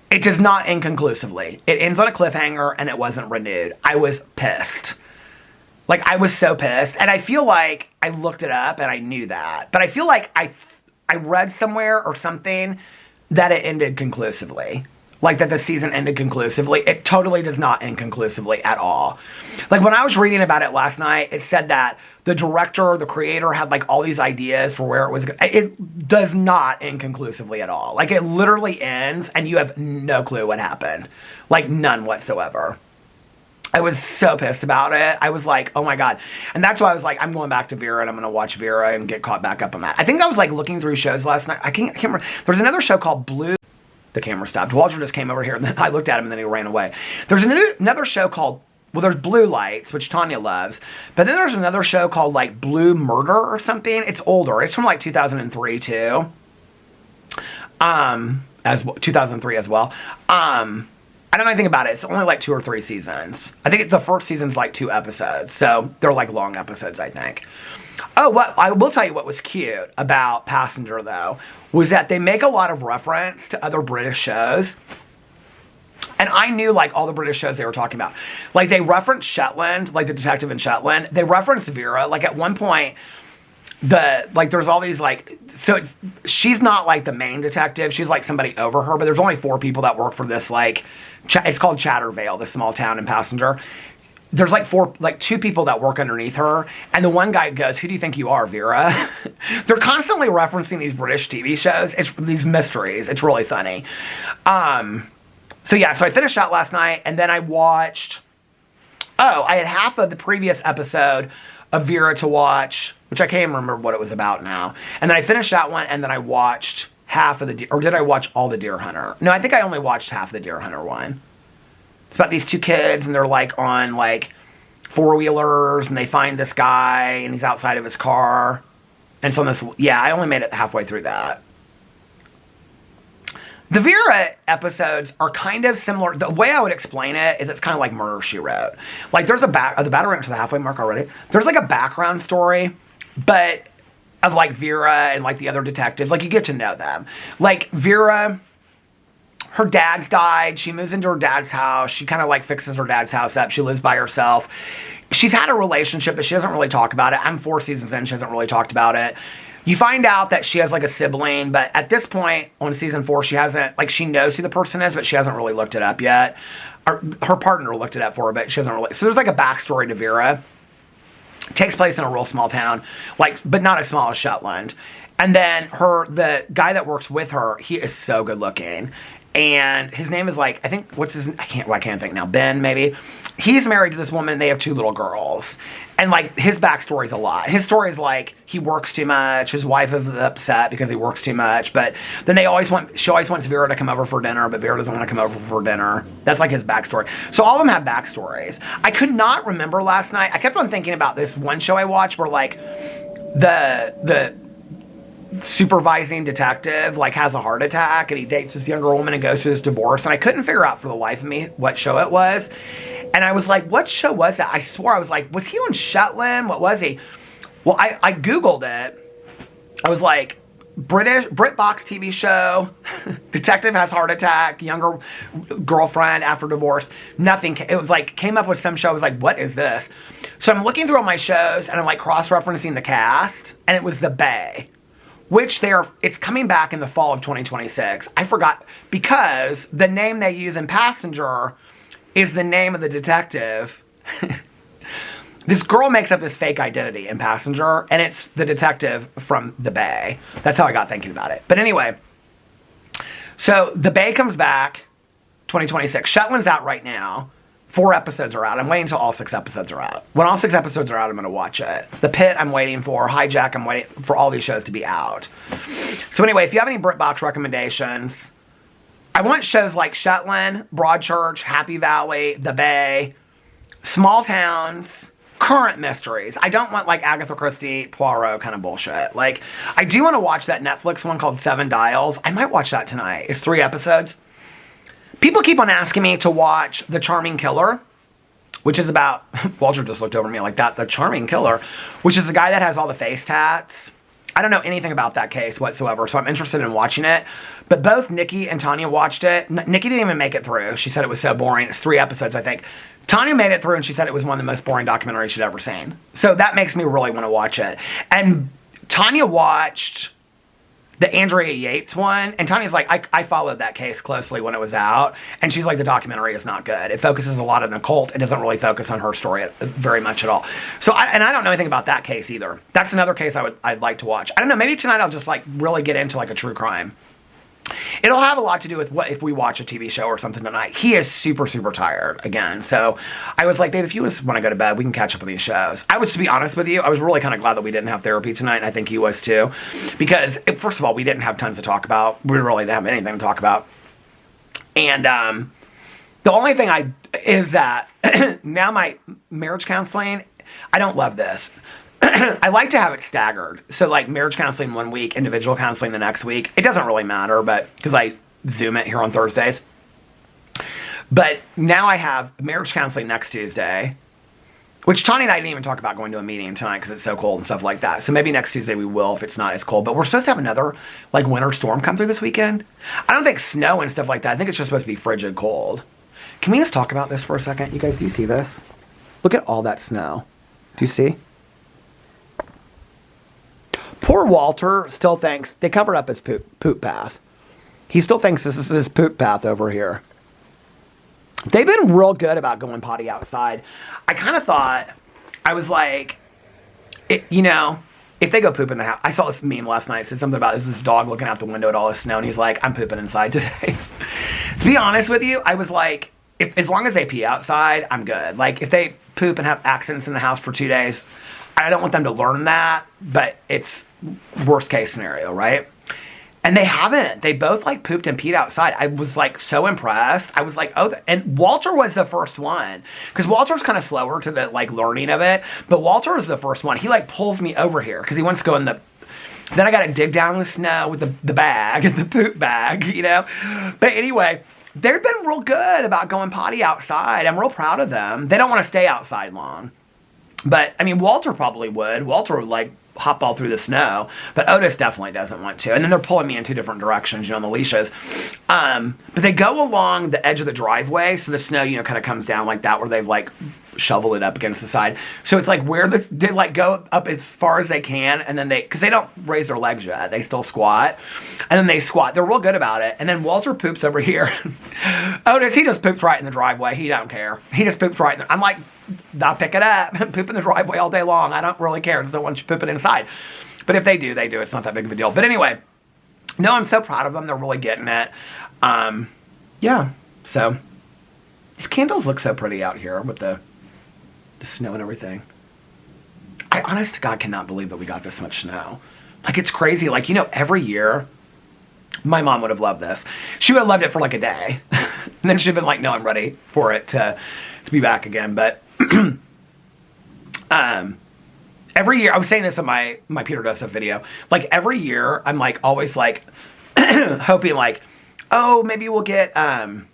It does not end conclusively. It ends on a cliffhanger, and it wasn't renewed. I was pissed. Like, I was so pissed. And I feel like I looked it up, and I knew that. But I feel like I read somewhere or something that it ended conclusively. Like that the season ended conclusively. It totally does not end conclusively at all. Like when I was reading about it last night, it said that the director, the creator had like all these ideas for where it was. It does not end conclusively at all. Like it literally ends and you have no clue what happened. Like none whatsoever. I was so pissed about it. I was like, oh my God. And that's why I was like, I'm going back to Vera and I'm going to watch Vera and get caught back up on that. I think I was like looking through shows last night. I can't remember. There's another show called Blue. The camera stopped. Walter just came over here and then I looked at him and then he ran away. There's another show called, well, there's Blue Lights, which Tanya loves. But then there's another show called like Blue Murder or something. It's older. It's from like 2003 too. As 2003 as well. I don't know anything about it. It's only like 2 or 3 seasons. I think the first season's like 2 episodes. So they're like long episodes, I think. Oh, what I will tell you what was cute about Passenger, though, was that they make a lot of reference to other British shows. And I knew, like, all the British shows they were talking about. Like, they referenced Shetland, like The Detective in Shetland. They referenced Vera. Like, at one point, there's all these, like, so she's not, like, the main detective. She's, like, somebody over her. But there's only 4 people that work for this, like, it's called Chattervale, this small town in Passenger. There's like 2 people that work underneath her, and the one guy goes, "Who do you think you are, Vera?" They're constantly referencing these British TV shows. It's these mysteries. It's really funny. So I finished that last night, and then I watched. Oh, I had half of the previous episode of Vera to watch, which I can't even remember what it was about now. And then I finished that one, and then I watched half of or did I watch all the Deer Hunter? No, I think I only watched half of the Deer Hunter one. It's about these 2 kids, and they're, like, on, like, 4-wheelers, and they find this guy, and he's outside of his car. And so I only made it halfway through that. The Vera episodes are kind of similar. The way I would explain it is it's kind of like Murder, She Wrote. Like, there's the battle ran to the halfway mark already. There's, like, a background story, but of, like, Vera and, like, the other detectives. Like, you get to know them. Like, Vera, her dad's died. She moves into her dad's house. She kind of like fixes her dad's house up. She lives by herself. She's had a relationship, but she doesn't really talk about it. I'm 4 seasons in. She hasn't really talked about it. You find out that she has like a sibling, but at this point on season 4, she hasn't, like, she knows who the person is, but she hasn't really looked it up yet. Her partner looked it up for her, but she hasn't really. So there's like a backstory to Vera. It takes place in a real small town, like, but not as small as Shetland. And then the guy that works with her, he is so good looking. And his name is like, I think, I can't think now. Ben, maybe. He's married to this woman. They have 2 little girls. And, like, his backstory's a lot. His story is, like, he works too much. His wife is upset because he works too much. But then she always wants Vera to come over for dinner, but Vera doesn't want to come over for dinner. That's, like, his backstory. So all of them have backstories. I could not remember last night. I kept on thinking about this one show I watched where, like, the supervising detective, like, has a heart attack and he dates this younger woman and goes through this divorce, and I couldn't figure out for the life of me what show it was. And I was like, what show was that? I swore I was like, was he on Shetland? What was he? Well, I Googled it. I was like, BritBox TV show, detective has heart attack, younger girlfriend after divorce. Nothing. It was like, came up with some show. I was like, what is this? So I'm looking through all my shows and I'm like cross-referencing the cast, and it was The Bay, which it's coming back in the fall of 2026. I forgot, because the name they use in Passenger is the name of the detective. This girl makes up this fake identity in Passenger, and it's the detective from The Bay. That's how I got thinking about it. But anyway, so The Bay comes back 2026. Shetland's out right now. 4 episodes are out. I'm waiting until all 6 episodes are out. When all 6 episodes are out, I'm going to watch it. The Pit, I'm waiting for. Hijack, I'm waiting for all these shows to be out. So anyway, if you have any BritBox recommendations, I want shows like Shetland, Broadchurch, Happy Valley, The Bay, small towns, current mysteries. I don't want like Agatha Christie, Poirot kind of bullshit. Like, I do want to watch that Netflix one called 7 Dials. I might watch that tonight. It's 3 episodes. People keep on asking me to watch The Charming Killer, which is about, Walter just looked over at me like that, The Charming Killer, which is the guy that has all the face tats. I don't know anything about that case whatsoever, so I'm interested in watching it. But both Nikki and Tanya watched it. Nikki didn't even make it through. She said it was so boring. It's 3 episodes, I think. Tanya made it through, and she said it was one of the most boring documentaries she'd ever seen. So that makes me really want to watch it. And Tanya watched the Andrea Yates one. And Tanya's like, I followed that case closely when it was out. And she's like, the documentary is not good. It focuses a lot on the cult. It doesn't really focus on her story very much at all. So, I don't know anything about that case either. That's another case I'd like to watch. I don't know, maybe tonight I'll just like really get into like a true crime. It'll have a lot to do with what if we watch a TV show or something tonight. He is super, super tired again. So I was like, babe, if you just want to go to bed, we can catch up on these shows. To be honest with you, I was really kind of glad that we didn't have therapy tonight, and I think he was too. Because, first of all, we didn't have tons to talk about. We really didn't have anything to talk about. And the only thing is that now my marriage counseling, I don't love this. I like to have it staggered. So like marriage counseling 1 week, individual counseling the next week. It doesn't really matter, but because I Zoom it here on Thursdays. But now I have marriage counseling next Tuesday, which Tanya and I didn't even talk about going to a meeting tonight because it's so cold and stuff like that. So maybe next Tuesday we will if it's not as cold. But we're supposed to have another like winter storm come through this weekend. I don't think snow and stuff like that. I think it's just supposed to be frigid cold. Can we just talk about this for a second? You guys, do you see this? Look at all that snow. Do you see? Poor Walter still thinks, they covered up his poop path. He still thinks this is his poop path over here. They've been real good about going potty outside. I kind of thought, I was like, if they go poop in the house. I saw this meme last night. It said something about this dog looking out the window at all the snow, and he's like, I'm pooping inside today. To be honest with you, I was like, as long as they pee outside, I'm good. Like, if they poop and have accidents in the house for 2 days, I don't want them to learn that, but it's worst case scenario, right? And they haven't. They both like pooped and peed outside. I was like so impressed. I was like, oh, and Walter was the first one because Walter's kind of slower to the like learning of it. But Walter was the first one. He like pulls me over here because he wants to go in the. Then I got to dig down the snow with the bag, the poop bag, But anyway, they've been real good about going potty outside. I'm real proud of them. They don't want to stay outside long. But, I mean, Walter probably would. Walter would, like, hop all through the snow. But Otis definitely doesn't want to. And then they're pulling me in 2 different directions, on the leashes. But they go along the edge of the driveway. So the snow, kind of comes down like that where they've, like, shoveled it up against the side. So it's, like, where they, like, go up as far as they can. And then because they don't raise their legs yet. They still squat. And then they squat. They're real good about it. And then Walter poops over here. Otis, he just poops right in the driveway. He don't care. He just poops right in the, I'm like, I'll pick it up. Poop in the driveway all day long. I don't really care. I just don't want you pooping inside. But if they do, they do. It's not that big of a deal. But anyway, no, I'm so proud of them. They're really getting it. Yeah. So these candles look so pretty out here with the snow and everything. I honest to God cannot believe that we got this much snow. Like, it's crazy. Like, every year, my mom would have loved this. She would have loved it for like a day. And then she'd have been like, no, I'm ready for it to be back again. But every year, I was saying this in my Peter Does Stuff video, like every year I'm like always like hoping like, oh, maybe we'll get a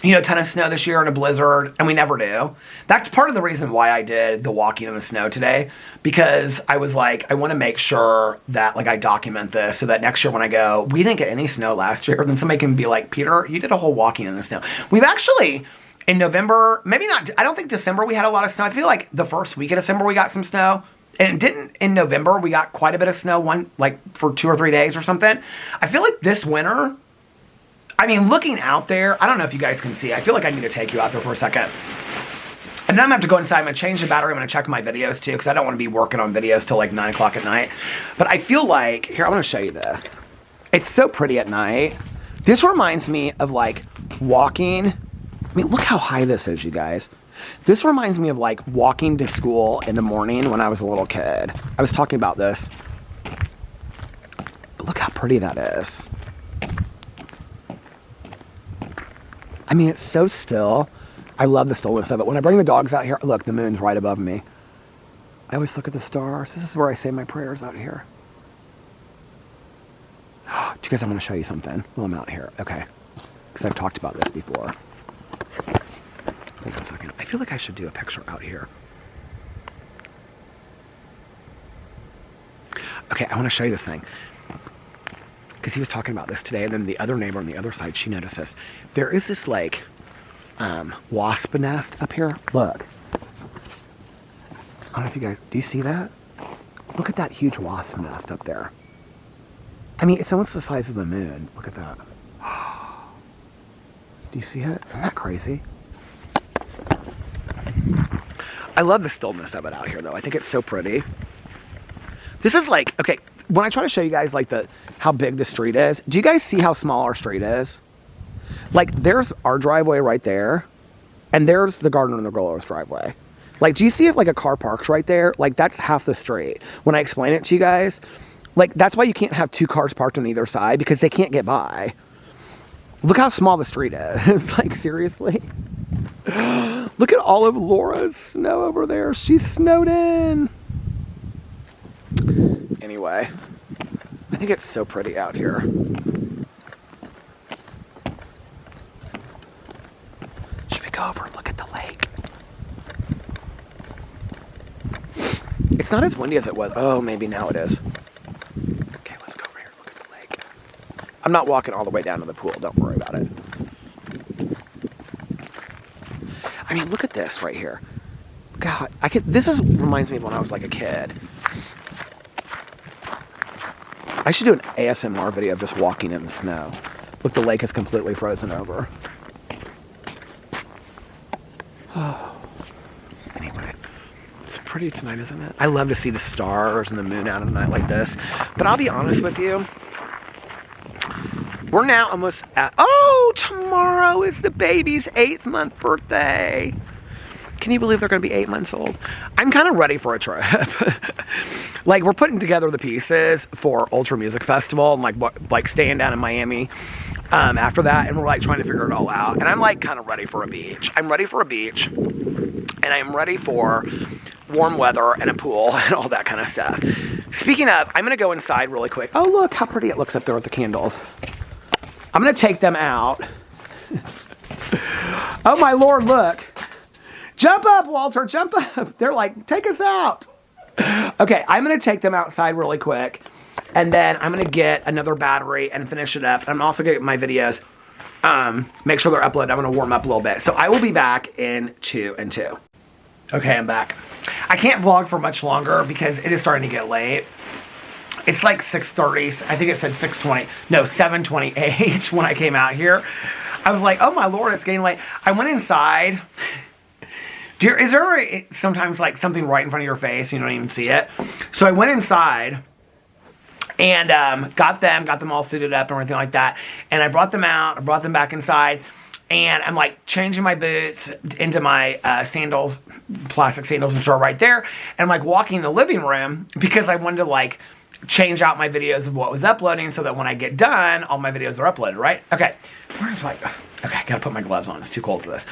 ton of snow this year and a blizzard, and we never do. That's part of the reason why I did the walking in the snow today, because I was like, I want to make sure that like I document this so that next year when I go, we didn't get any snow last year, then somebody can be like, Peter, you did a whole walking in the snow. We've actually, in November, maybe not, I don't think December we had a lot of snow. I feel like the first week of December we got some snow. And in November we got quite a bit of snow, for 2 or 3 days or something. I feel like this winter, I mean, looking out there, I don't know if you guys can see. I feel like I need to take you out there for a second. And then I'm going to have to go inside. I'm going to change the battery. I'm going to check my videos, too, because I don't want to be working on videos till like 9 o'clock at night. But I feel like, here, I want to show you this. It's so pretty at night. This reminds me of, like, walking. I mean, look how high this is, you guys. This reminds me of, like, walking to school in the morning when I was a little kid. I was talking about this. But look how pretty that is. I mean, it's so still. I love the stillness of it. When I bring the dogs out here, look, the moon's right above me. I always look at the stars. This is where I say my prayers out here. Do you guys, I'm going to show you something while I'm out here. Okay. Because I've talked about this before. Wait a second. I feel like I should do a picture out here. Okay, I want to show you this thing. Because he was talking about this today, and then the other neighbor on the other side, she noticed this. There is this, like, wasp nest up here. Look. I don't know if you guys, do you see that? Look at that huge wasp nest up there. I mean, it's almost the size of the moon. Look at that. Do you see it? Isn't that crazy? I love the stillness of it out here, though. I think it's so pretty. This is like, okay, when I try to show you guys like how big the street is, do you guys see how small our street is? Like, there's our driveway right there, and there's the gardener and the girl's driveway. Like, do you see if like a car parks right there? Like, that's half the street. When I explain it to you guys, like, that's why you can't have two cars parked on either side, because they can't get by. Look how small the street is. Like, seriously? Look at all of Laura's snow over there. She's snowed in. Anyway, I think it's so pretty out here. Should we go over and look at the lake? It's not as windy as it was. Oh, maybe now it is. Okay, let's go over here and look at the lake. I'm not walking all the way down to the pool. Don't worry about it. I mean, look at this right here. God, reminds me of when I was like a kid. I should do an ASMR video of just walking in the snow. Look, the lake is completely frozen over. Anyway, it's pretty tonight, isn't it? I love to see the stars and the moon out at a night like this. But I'll be honest with you. We're now almost at... Oh, tomorrow is the baby's 8th month birthday. Can you believe they're going to be 8 months old? I'm kind of ready for a trip. Like, we're putting together the pieces for Ultra Music Festival and like staying down in Miami after that, and we're like trying to figure it all out. And I'm like kind of ready for a beach. I'm ready for a beach, and I'm ready for warm weather and a pool and all that kind of stuff. Speaking of, I'm going to go inside really quick. Oh, look how pretty it looks up there with the candles. I'm going to take them out. Oh, my Lord, look. Jump up, Walter, jump up. They're like, take us out. Okay, I'm going to take them outside really quick. And then I'm going to get another battery and finish it up. And I'm also going to get my videos, make sure they're uploaded. I'm going to warm up a little bit. So I will be back in 2 and 2. Okay, I'm back. I can't vlog for much longer because it is starting to get late. It's like 6:30. I think it said 6:20. No, 7:28 when I came out here. I was like, oh my Lord, it's getting late. I went inside. Is there sometimes like something right in front of your face, you don't even see it? So I went inside and got them all suited up and everything like that. And I brought them out, I brought them back inside, and I'm like changing my boots into my sandals, plastic sandals, which are right there. And I'm like walking in the living room because I wanted to like change out my videos of what was uploading so that when I get done, all my videos are uploaded, right? Okay, where's my, okay, I gotta put my gloves on, it's too cold for this.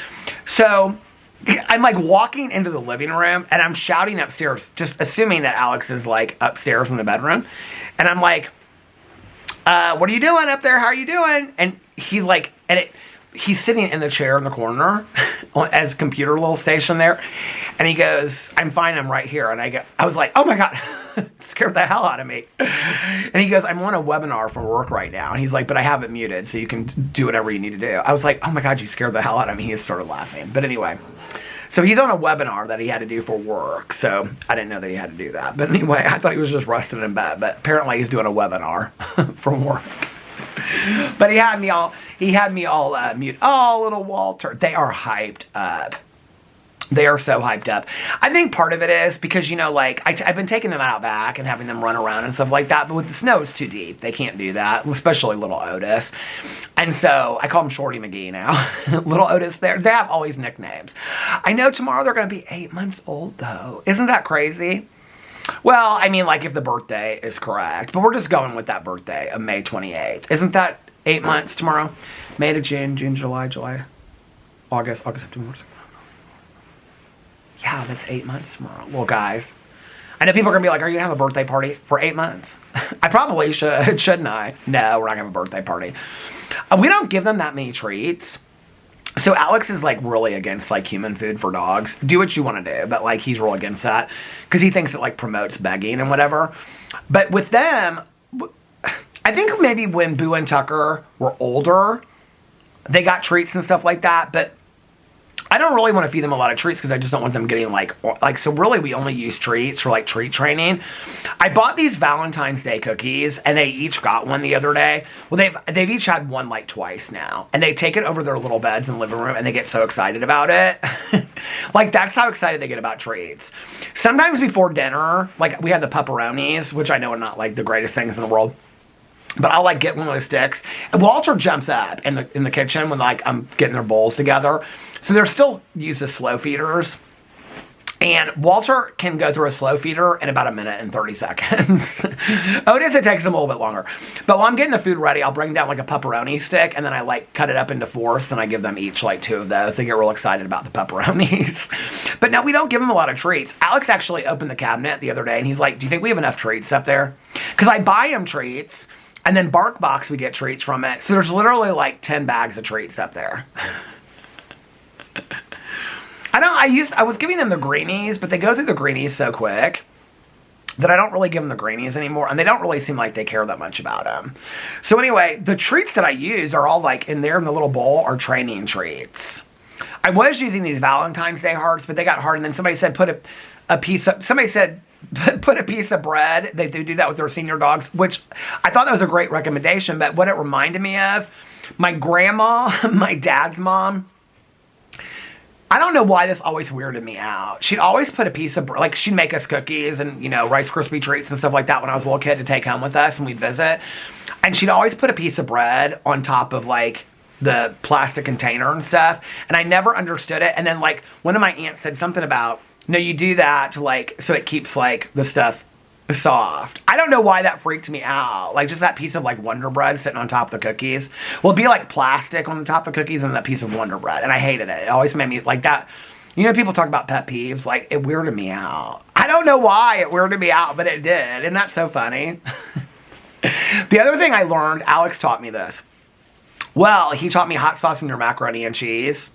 So, I'm like walking into the living room and I'm shouting upstairs, just assuming that Alex is like upstairs in the bedroom. And I'm like, what are you doing up there? How are you doing? And he's like, he's sitting in the chair in the corner as a computer little station there. And he goes, I'm fine, I'm right here. And I was like, oh my God, it scared the hell out of me. And he goes, I'm on a webinar for work right now. And he's like, but I have it muted so you can do whatever you need to do. I was like, oh my God, you scared the hell out of me. He started laughing. But anyway, so he's on a webinar that he had to do for work. So I didn't know that he had to do that. But anyway, I thought he was just resting in bed. But apparently he's doing a webinar for work. But he had me all mute. Oh, little Walter. They are hyped up. They are so hyped up. I think part of it is because, you know, like, I've been taking them out back and having them run around and stuff like that, but with the snow, it's too deep. They can't do that, especially little Otis. And so I call him Shorty McGee now. Little Otis, they have all these nicknames. I know tomorrow they're going to be 8 months old, though. Isn't that crazy? Well, I mean, like, if the birthday is correct, but we're just going with that birthday of May 28th. Isn't that 8 months tomorrow? May to June, July, August, September. Yeah, that's 8 months tomorrow. Well, guys, I know people are going to be like, are you going to have a birthday party for 8 months? I probably should, shouldn't I? No, we're not going to have a birthday party. We don't give them that many treats. So Alex is like really against like human food for dogs. Do what you want to do, but like he's real against that because he thinks it like promotes begging and whatever. But with them, I think maybe when Boo and Tucker were older, they got treats and stuff like that, but I don't really want to feed them a lot of treats because I just don't want them getting like, so really we only use treats for like treat training. I bought these Valentine's Day cookies and they each got one the other day. Well, they've each had one like twice now, and they take it over their little beds in the living room and they get so excited about it. Like, that's how excited they get about treats. Sometimes before dinner, like we have the pepperonis, which I know are not like the greatest things in the world. But I'll like get one of those sticks. And Walter jumps up in the kitchen when like I'm getting their bowls together. So they're still used as slow feeders. And Walter can go through a slow feeder in about 1 minute and 30 seconds. Otis, it takes them a little bit longer. But while I'm getting the food ready, I'll bring down like a pepperoni stick, and then I like cut it up into fourths, and I give them each like 2 of those. They get real excited about the pepperonis. But no, we don't give them a lot of treats. Alex actually opened the cabinet the other day, and he's like, do you think we have enough treats up there? Because I buy him treats, and then BarkBox, we get treats from it. So there's literally like 10 bags of treats up there. I was giving them the greenies, but they go through the greenies so quick that I don't really give them the greenies anymore, and they don't really seem like they care that much about them. So anyway, the treats that I use are all like in there in the little bowl are training treats. I was using these Valentine's Day hearts, but they got hard, and then somebody said put a piece of bread. They do that with their senior dogs, which I thought that was a great recommendation, but what it reminded me of, my grandma, my dad's mom, I don't know why this always weirded me out. She'd always put a piece of, like, she'd make us cookies and, you know, Rice Krispie treats and stuff like that when I was a little kid to take home with us and we'd visit. And she'd always put a piece of bread on top of, like, the plastic container and stuff. And I never understood it. And then, like, one of my aunts said something about, no, you do that to, like, so it keeps, like, the stuff soft. I don't know why that freaked me out. Like, just that piece of, like, Wonder Bread sitting on top of the cookies. Well, it'd be, like, plastic on the top of the cookies and that piece of Wonder Bread. And I hated it. It always made me, like, that. You know, people talk about pet peeves. Like, it weirded me out. I don't know why it weirded me out, but it did. Isn't that so funny? The other thing I learned, Alex taught me this. Well, he taught me hot sauce in your macaroni and cheese.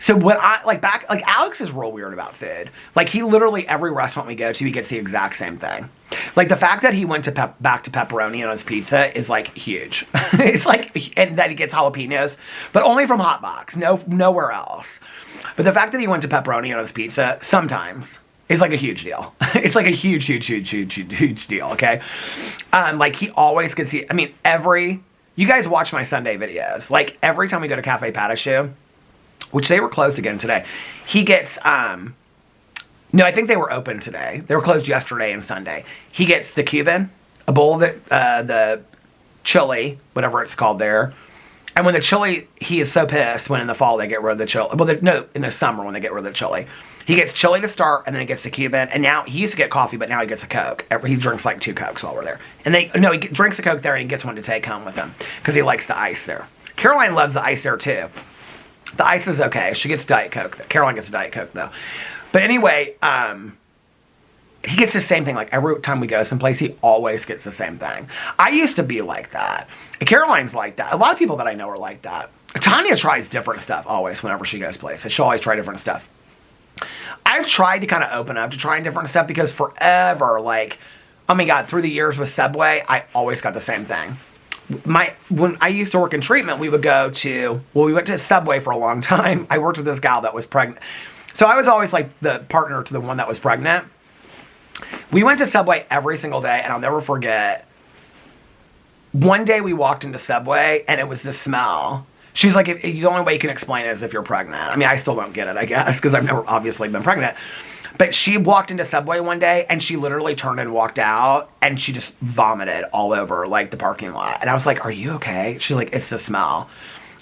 So when Alex is real weird about food. Like, he literally, every restaurant we go to, he gets the exact same thing. Like, the fact that he went to back to pepperoni on his pizza is, like, huge. It's like, and that he gets jalapenos, but only from Hot Box, nowhere else. But the fact that he went to pepperoni on his pizza, sometimes, is like a huge deal. It's like a huge deal, okay? Like, he always gets the, I mean, you guys watch my Sunday videos. Like, every time we go to Cafe Patachou, which they were closed again today. He gets, no, I think they were open today. They were closed yesterday and Sunday. He gets the Cuban, a bowl of the chili, whatever it's called there. And when the chili, he is so pissed when in the fall they get rid of the chili. Well, no, in the summer when they get rid of the chili. He gets chili to start, and then he gets the Cuban. And now, he used to get coffee, but now he gets a Coke. He drinks like 2 Cokes while we're there. And he drinks a Coke there, and he gets one to take home with him. Because he likes the ice there. Caroline loves the ice there, too. The ice is okay. She gets Diet Coke. Caroline gets a Diet Coke, though. But anyway, he gets the same thing. Like, every time we go someplace, he always gets the same thing. I used to be like that. Caroline's like that. A lot of people that I know are like that. Tanya tries different stuff always whenever she goes places. She'll always try different stuff. I've tried to kind of open up to trying different stuff because forever, like, oh my God, through the years with Subway, I always got the same thing. When I used to work in treatment, we went to Subway for a long time. I worked with this gal that was pregnant. So I was always like the partner to the one that was pregnant. We went to Subway every single day, and I'll never forget. One day we walked into Subway, and it was the smell. She's like, the only way you can explain it is if you're pregnant. I mean, I still don't get it, I guess, because I've never obviously been pregnant. But she walked into Subway one day, and she literally turned and walked out, and she just vomited all over, like, the parking lot. And I was like, are you okay? She's like, it's the smell.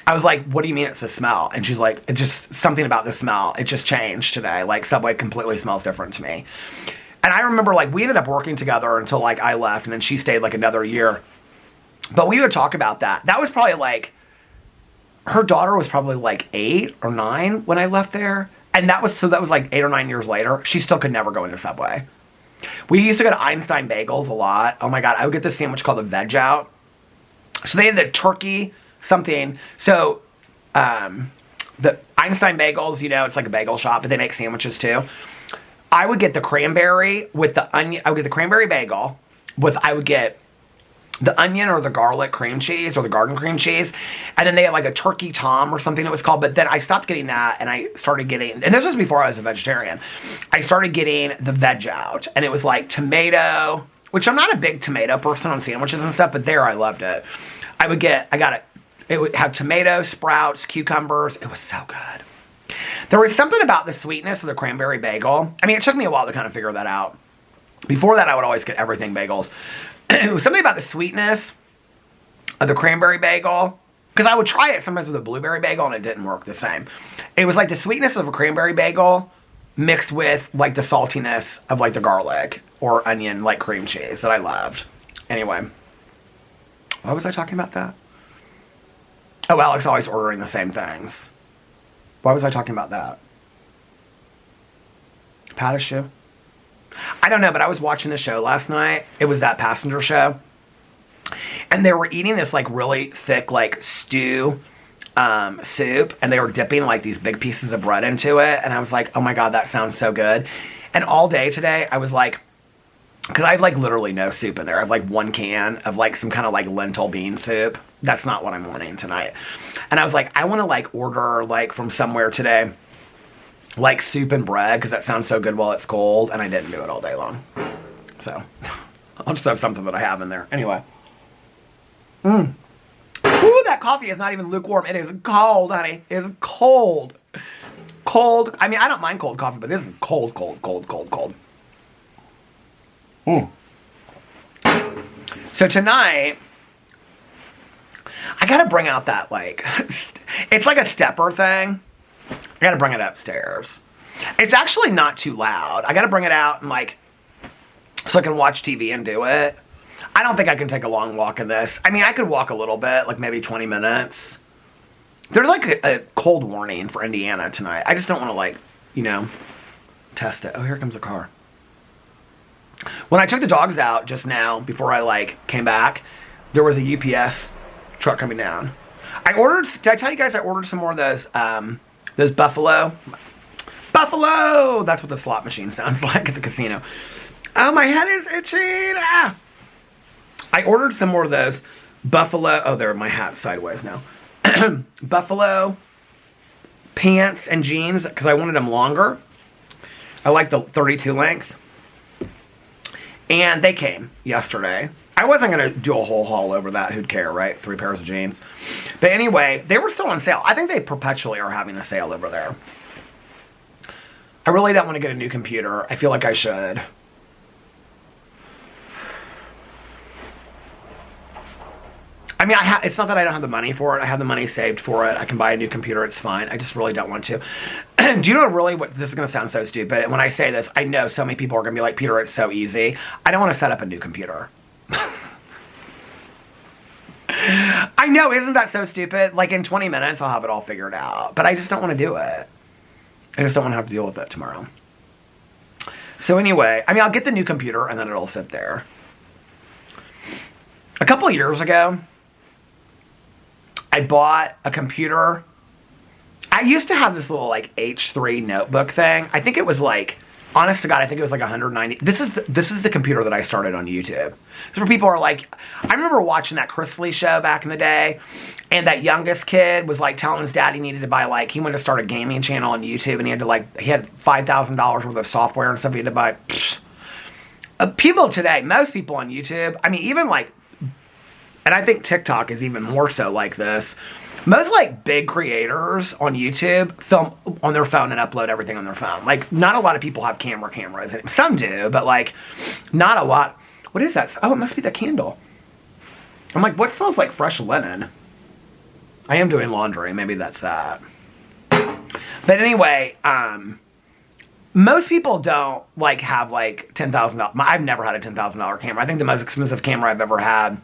I was like, what do you mean it's the smell? And she's like, it's just something about the smell. It just changed today. Like, Subway completely smells different to me. And I remember, like, we ended up working together until, like, I left, and then she stayed, like, another year. But we would talk about that. That was probably, like, her daughter was probably, like, 8 or 9 when I left there. And that was like 8 or 9 years later. She still could never go into Subway. We used to go to Einstein Bagels a lot. Oh my God, I would get this sandwich called the Veg Out. So they had the turkey something. So the Einstein Bagels, you know, it's like a bagel shop, but they make sandwiches too. I would get the cranberry with the onion. I would get the cranberry bagel with, I would get the onion or the garlic cream cheese or the garden cream cheese. And then they had like a turkey tom or something it was called. But then I stopped getting that and I started getting, and this was before I was a vegetarian, I started getting the veg out. And it was like tomato, which I'm not a big tomato person on sandwiches and stuff, but there I loved it. I got it. It would have tomato, sprouts, cucumbers. It was so good. There was something about the sweetness of the cranberry bagel. I mean, it took me a while to kind of figure that out. Before that, I would always get everything bagels. It was something about the sweetness of the cranberry bagel. Because I would try it sometimes with a blueberry bagel and it didn't work the same. It was like the sweetness of a cranberry bagel mixed with like the saltiness of like the garlic or onion like cream cheese that I loved. Anyway. Why was I talking about that? Oh, Alex always ordering the same things. Why was I talking about that? Pat a shoe? I don't know, but I was watching the show last night. It was that passenger show. And they were eating this like really thick like stew soup. And they were dipping like these big pieces of bread into it. And I was like, oh my God, that sounds so good. And all day today, I was like, because I have like literally no soup in there. I have like one can of like some kind of like lentil bean soup. That's not what I'm wanting tonight. And I was like, I want to like order like from somewhere today, like soup and bread, because that sounds so good while it's cold. And I didn't do it all day long. So I'll just have something that I have in there. Anyway. Ooh, that coffee is not even lukewarm. It is cold, honey. It is cold. Cold. I mean, I don't mind cold coffee, but this is cold, cold, cold, cold, cold. So tonight, I gotta bring out that like, it's like a stepper thing. I gotta bring it upstairs. It's actually not too loud. I gotta bring it out and like, so I can watch TV and do it. I don't think I can take a long walk in this. I mean, I could walk a little bit, like maybe 20 minutes. There's like a cold warning for Indiana tonight. I just don't want to like, you know, test it. Oh, here comes a car. When I took the dogs out just now, before I like came back, there was a UPS truck coming down. I ordered, did I tell you guys I ordered some more of those Buffalo? Buffalo! That's what the slot machine sounds like at the casino. Oh, my head is itching! Ah! I ordered some more of those Buffalo, oh, there, my hat's sideways now. Buffalo pants and jeans, because I wanted them longer. I like the 32 length. And they came yesterday. I wasn't going to do a whole haul over that. Who'd care, right? 3 pairs of jeans. But anyway, they were still on sale. I think they perpetually are having a sale over there. I really don't want to get a new computer. I feel like I should. I mean, it's not that I don't have the money for it. I have the money saved for it. I can buy a new computer. It's fine. I just really don't want to. Do you know really what, this is going to sound so stupid. When I say this, I know so many people are going to be like, Peter, it's so easy. I don't want to set up a new computer. I know, isn't that so stupid? Like in 20 minutes, I'll have it all figured out. But I just don't want to do it. I just don't want to have to deal with it tomorrow. So anyway, I mean, I'll get the new computer and then it'll sit there. A couple of years ago, I bought a computer. I used to have this little like H3 notebook thing. I think it was like, honest to God, I think it was like 190. This is the computer that I started on YouTube. This is where people are like, I remember watching that Chris Lee show back in the day, and that youngest kid was like telling his dad he needed to buy like, he wanted to start a gaming channel on YouTube, and he had to like, he had $5,000 worth of software and stuff he had to buy. People today, most people on YouTube, I mean, even like, and I think TikTok is even more so like this. Most like big creators on YouTube film on their phone and upload everything on their phone. Like not a lot of people have cameras. Some do, but like not a lot. What is that? Oh, it must be the candle. I'm like, what smells like fresh linen? I am doing laundry. Maybe that's that. But anyway, most people don't like have like $10,000. I've never had a $10,000 camera. I think the most expensive camera I've ever had,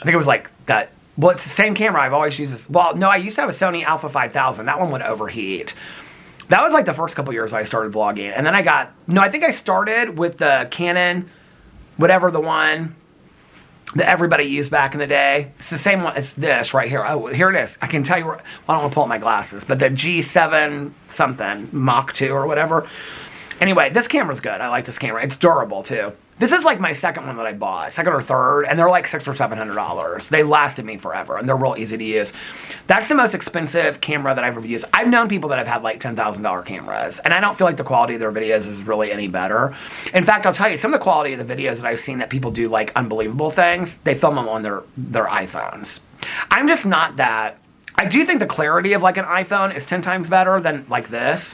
I think it was like that. Well, it's the same camera I've always used. Well, no, I used to have a Sony Alpha 5000. That one would overheat. That was like the first couple years I started vlogging. And then I think I started with the Canon, whatever the one that everybody used back in the day. It's the same one. It's this right here. Oh, here it is. I can tell you where, well, I don't want to pull up my glasses, but the G7 something, Mach 2 or whatever. Anyway, this camera's good. I like this camera. It's durable too. This is like my second one that I bought, second or third, and they're like $600 or $700. They lasted me forever, and they're real easy to use. That's the most expensive camera that I've ever used. I've known people that have had like $10,000 cameras, and I don't feel like the quality of their videos is really any better. In fact, I'll tell you, some of the quality of the videos that I've seen that people do like unbelievable things, they film them on their iPhones. I'm just not that. I do think the clarity of like an iPhone is 10 times better than like this.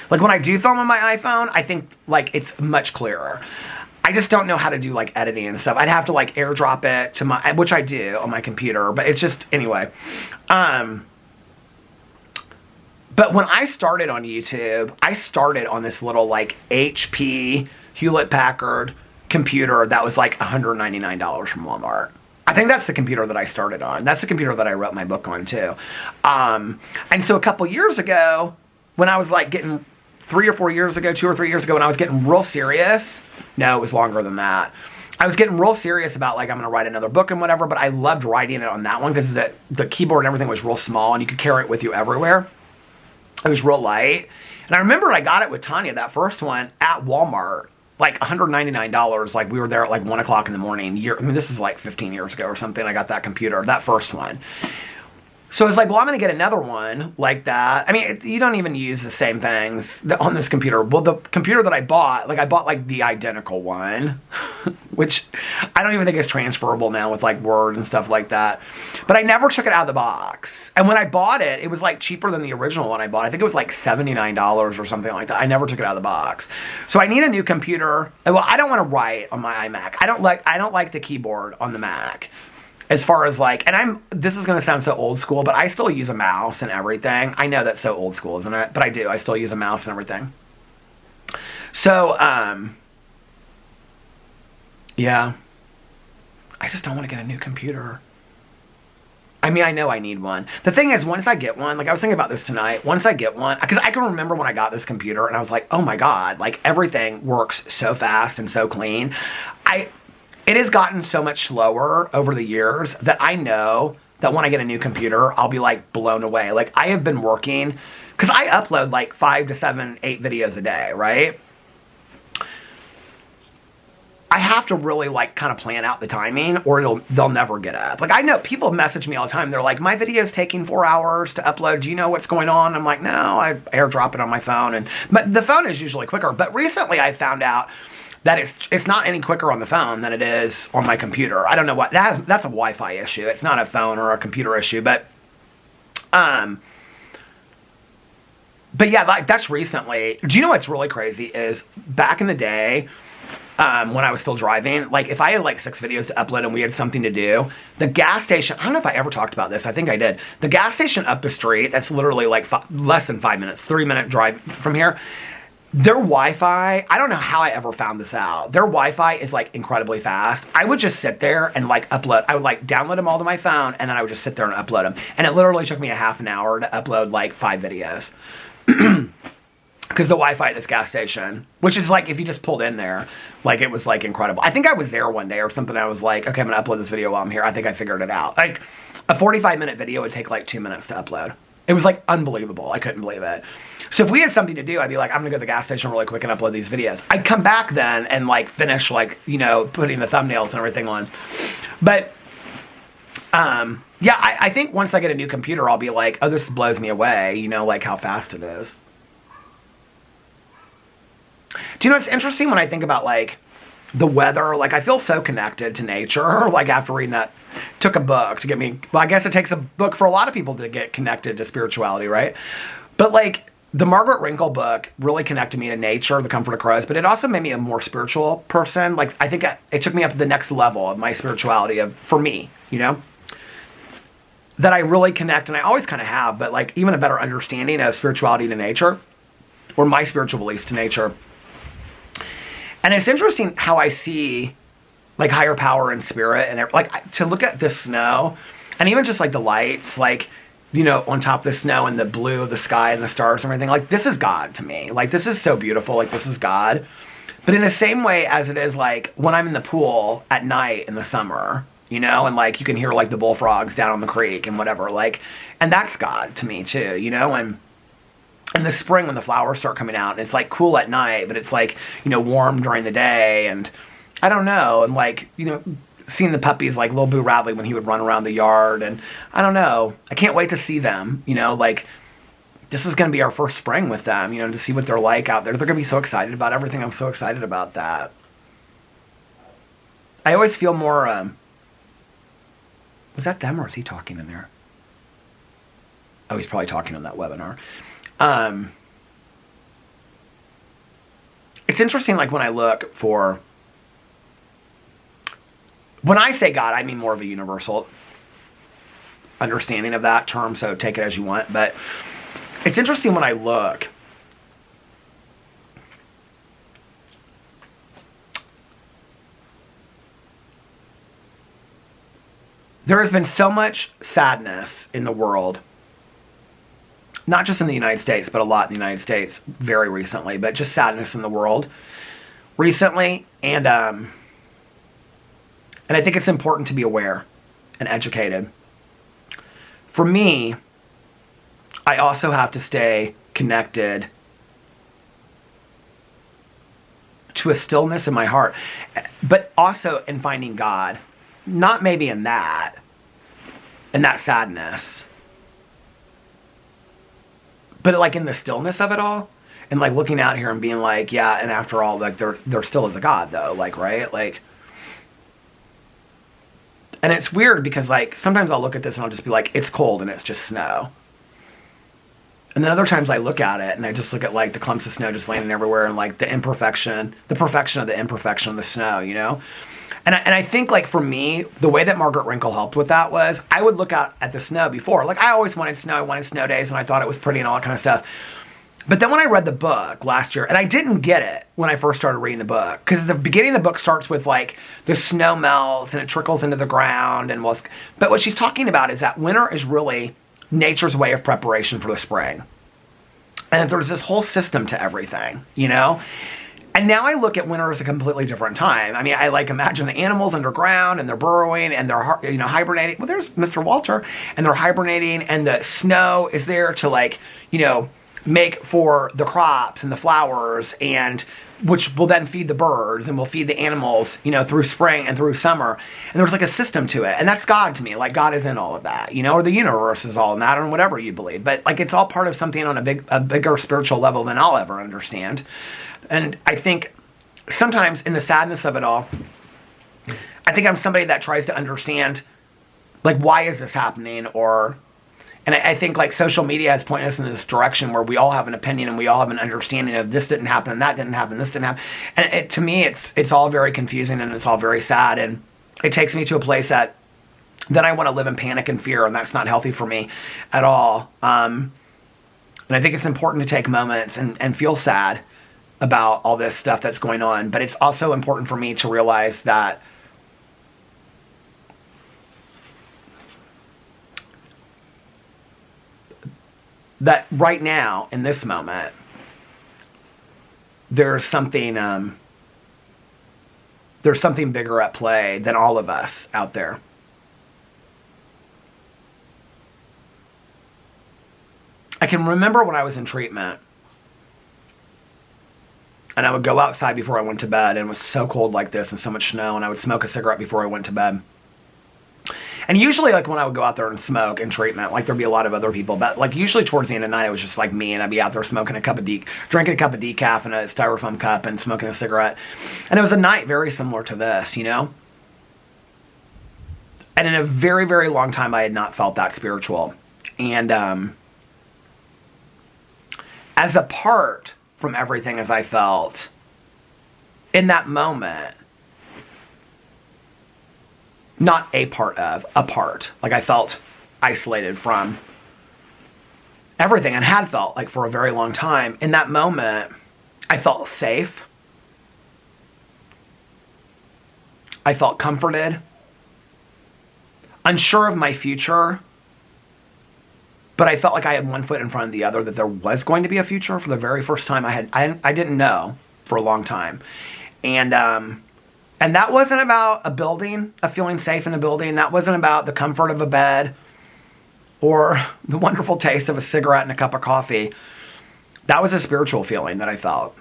Like when I do film on my iPhone, I think like it's much clearer. I just don't know how to do like editing and stuff. I'd have to like airdrop it to my, which I do on my computer, but it's just, anyway. But when I started on YouTube, I started on this little like HP Hewlett-Packard computer that was like $199 from Walmart. I think that's the computer that I started on. That's the computer that I wrote my book on too. And so a couple years ago, when I was like getting 2 or 3 years ago, when I was getting real serious, no, it was longer than that. I was getting real serious about like, I'm going to write another book and whatever, but I loved writing it on that one because the keyboard and everything was real small and you could carry it with you everywhere. It was real light. And I remember I got it with Tanya, that first one, at Walmart. Like $199, like we were there at like 1 o'clock in the morning. This is like 15 years ago or something. I got that computer, that first one. So I was like, well, I'm going to get another one like that. I mean, you don't even use the same things on this computer. Well, the computer that I bought like the identical one, which I don't even think is transferable now with like Word and stuff like that. But I never took it out of the box. And when I bought it, it was like cheaper than the original one I bought. I think it was like $79 or something like that. I never took it out of the box. So I need a new computer. Well, I don't want to write on my iMac. I don't like the keyboard on the Mac. As far as like, and this is going to sound so old school, but I still use a mouse and everything. I know that's so old school, isn't it? But I do. I still use a mouse and everything. So, yeah. I just don't want to get a new computer. I mean, I know I need one. The thing is, once I get one, like I was thinking about this tonight, once I get one, because I can remember when I got this computer and I was like, oh my God, like everything works so fast and so clean. It has gotten so much slower over the years that I know that when I get a new computer, I'll be like blown away. Like I have been working, because I upload like 5 to 7, 8 videos a day, right? I have to really like kind of plan out the timing or they'll never get up. Like I know people message me all the time. They're like, my video's taking 4 hours to upload. Do you know what's going on? I'm like, no, I airdrop it on my phone. But the phone is usually quicker. But recently I found out that it's not any quicker on the phone than it is on my computer. I don't know what, that's a Wi-Fi issue. It's not a phone or a computer issue, but yeah, like that's recently. Do you know what's really crazy is back in the day, when I was still driving, like if I had like 6 videos to upload and we had something to do, the gas station, I don't know if I ever talked about this, I think I did. The gas station up the street, that's literally like less than 5 minutes, 3-minute drive from here. Their Wi-Fi, I don't know how I ever found this out. Their Wi-Fi is like incredibly fast. I would just sit there and like upload. I would like download them all to my phone and then I would just sit there and upload them. And it literally took me a half an hour to upload like 5 videos. Because the Wi-Fi at this gas station, which is like if you just pulled in there, like it was like incredible. I think I was there one day or something. I was like, okay, I'm going to upload this video while I'm here. I think I figured it out. Like a 45-minute video would take like 2 minutes to upload. It was like unbelievable. I couldn't believe it. So if we had something to do, I'd be like, I'm going to go to the gas station really quick and upload these videos. I'd come back then and like finish like, you know, putting the thumbnails and everything on. But yeah, I think once I get a new computer, I'll be like, oh, this blows me away. You know, like how fast it is. Do you know what's interesting when I think about like the weather? Like I feel so connected to nature. Like after reading that, took a book to get me. Well, I guess it takes a book for a lot of people to get connected to spirituality, right? But like the Margaret Wrinkle book really connected me to nature, The Comfort of Crows, but it also made me a more spiritual person. Like I think it took me up to the next level of my spirituality for me, you know? That I really connect, and I always kind of have, but like even a better understanding of spirituality to nature, or my spiritual beliefs to nature. And it's interesting how I see like higher power and spirit and like to look at this snow and even just like the lights, like, you know, on top of the snow and the blue of the sky and the stars and everything, like this is God to me. Like this is so beautiful. Like this is God. But in the same way as it is like when I'm in the pool at night in the summer, you know, and like you can hear like the bullfrogs down on the creek and whatever, like, and that's God to me too, you know, and in the spring when the flowers start coming out, and it's like cool at night, but it's like, warm during the day, and I don't know, and like, seeing the puppies like little Boo Radley when he would run around the yard, and I don't know, I can't wait to see them, like this is going to be our first spring with them, to see what they're like out there. They're going to be so excited about everything. I'm so excited about that. I always feel more, was that them or is he talking in there? Oh, he's probably talking on that webinar. It's interesting, like when I look for, when I say God, I mean more of a universal understanding of that term, so take it as you want. But it's interesting when I look, there has been so much sadness in the world, not just in the United States, but a lot in the United States very recently, but just sadness in the world recently. And I think it's important to be aware and educated. For me, I also have to stay connected to a stillness in my heart, but also in finding God, not maybe in that sadness, but like in the stillness of it all, and like looking out here and being like, yeah, and after all, like there still is a God though, like, right? Like, and it's weird because like sometimes I'll look at this and I'll just be like, it's cold and it's just snow. And then other times I look at it and I just look at like the clumps of snow just landing everywhere, and like the perfection of the imperfection of the snow, And I think like for me, the way that Margaret Wrinkle helped with that was I would look out at the snow before. Like I always wanted snow. I wanted snow days and I thought it was pretty and all that kind of stuff. But then when I read the book last year, and I didn't get it when I first started reading the book, because the beginning of the book starts with like the snow melts and it trickles into the ground. But what she's talking about is that winter is really nature's way of preparation for the spring. And there's this whole system to everything, And now I look at winter as a completely different time. I mean, I like imagine the animals underground and they're burrowing and they're, hibernating. Well, there's Mr. Walter, and they're hibernating, and the snow is there to like, make for the crops and the flowers, and which will then feed the birds and will feed the animals, through spring and through summer. And there's like a system to it. And that's God to me. Like God is in all of that, or the universe is all in that, or whatever you believe. But like it's all part of something on a bigger spiritual level than I'll ever understand. And I think sometimes in the sadness of it all, I think I'm somebody that tries to understand, like, why is this happening? And I think like social media has pointed us in this direction where we all have an opinion and we all have an understanding of this didn't happen and that didn't happen, this didn't happen. And to me, it's all very confusing and it's all very sad. And it takes me to a place that then I want to live in panic and fear, and that's not healthy for me at all. And I think it's important to take moments and feel sad about all this stuff that's going on. But it's also important for me to realize that right now, in this moment, there's something bigger at play than all of us out there. I can remember when I was in treatment, and I would go outside before I went to bed, and it was so cold like this and so much snow, and I would smoke a cigarette before I went to bed. And usually, like, when I would go out there and smoke in treatment, like, there'd be a lot of other people, but, like, usually towards the end of the night, it was just, like, me, and I'd be out there drinking a cup of decaf in a styrofoam cup and smoking a cigarette. And it was a night very similar to this, And in a very, very long time, I had not felt that spiritual. And as apart from everything as I felt in that moment, not a part of, a part. Like I felt isolated from everything and had felt like for a very long time. In that moment, I felt safe. I felt comforted. Unsure of my future. But I felt like I had one foot in front of the other, that there was going to be a future for the very first time. I didn't know for a long time. And that wasn't about a building, a feeling safe in a building. That wasn't about the comfort of a bed or the wonderful taste of a cigarette and a cup of coffee. That was a spiritual feeling that I felt.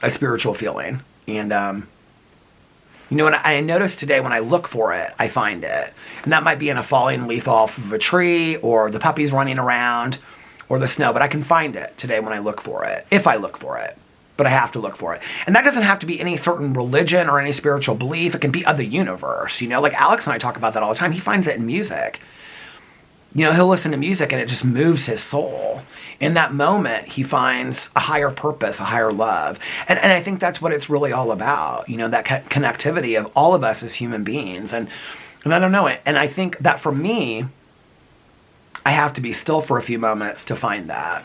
A spiritual feeling. And, you know, and I noticed today when I look for it, I find it. And that might be in a falling leaf off of a tree, or the puppies running around, or the snow. But I can find it today when I look for it, if I look for it. But I have to look for it. And that doesn't have to be any certain religion or any spiritual belief. It can be of the universe. You know, like Alex and I talk about that all the time. He finds it in music. You know, he'll listen to music and it just moves his soul. In that moment, he finds a higher purpose, a higher love. And I think that's what it's really all about. You know, that connectivity of all of us as human beings. And I don't know it. And I think that for me, I have to be still for a few moments to find that.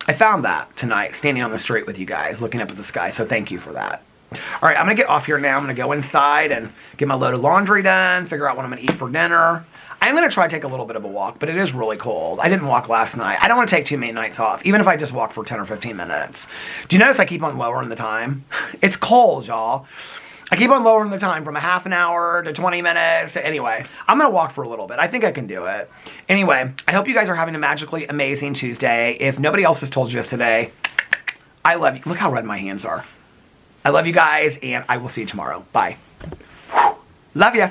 I found that tonight, standing on the street with you guys, looking up at the sky. So thank you for that. All right, I'm going to get off here now. I'm going to go inside and get my load of laundry done, figure out what I'm going to eat for dinner. I'm going to try to take a little bit of a walk, but it is really cold. I didn't walk last night. I don't want to take too many nights off, even if I just walk for 10 or 15 minutes. Do you notice I keep on lowering the time? It's cold, y'all. I keep on lowering the time from a half an hour to 20 minutes. Anyway, I'm going to walk for a little bit. I think I can do it. Anyway, I hope you guys are having a magically amazing Tuesday. If nobody else has told you this today, I love you. Look how red my hands are. I love you guys, and I will see you tomorrow. Bye. Love ya.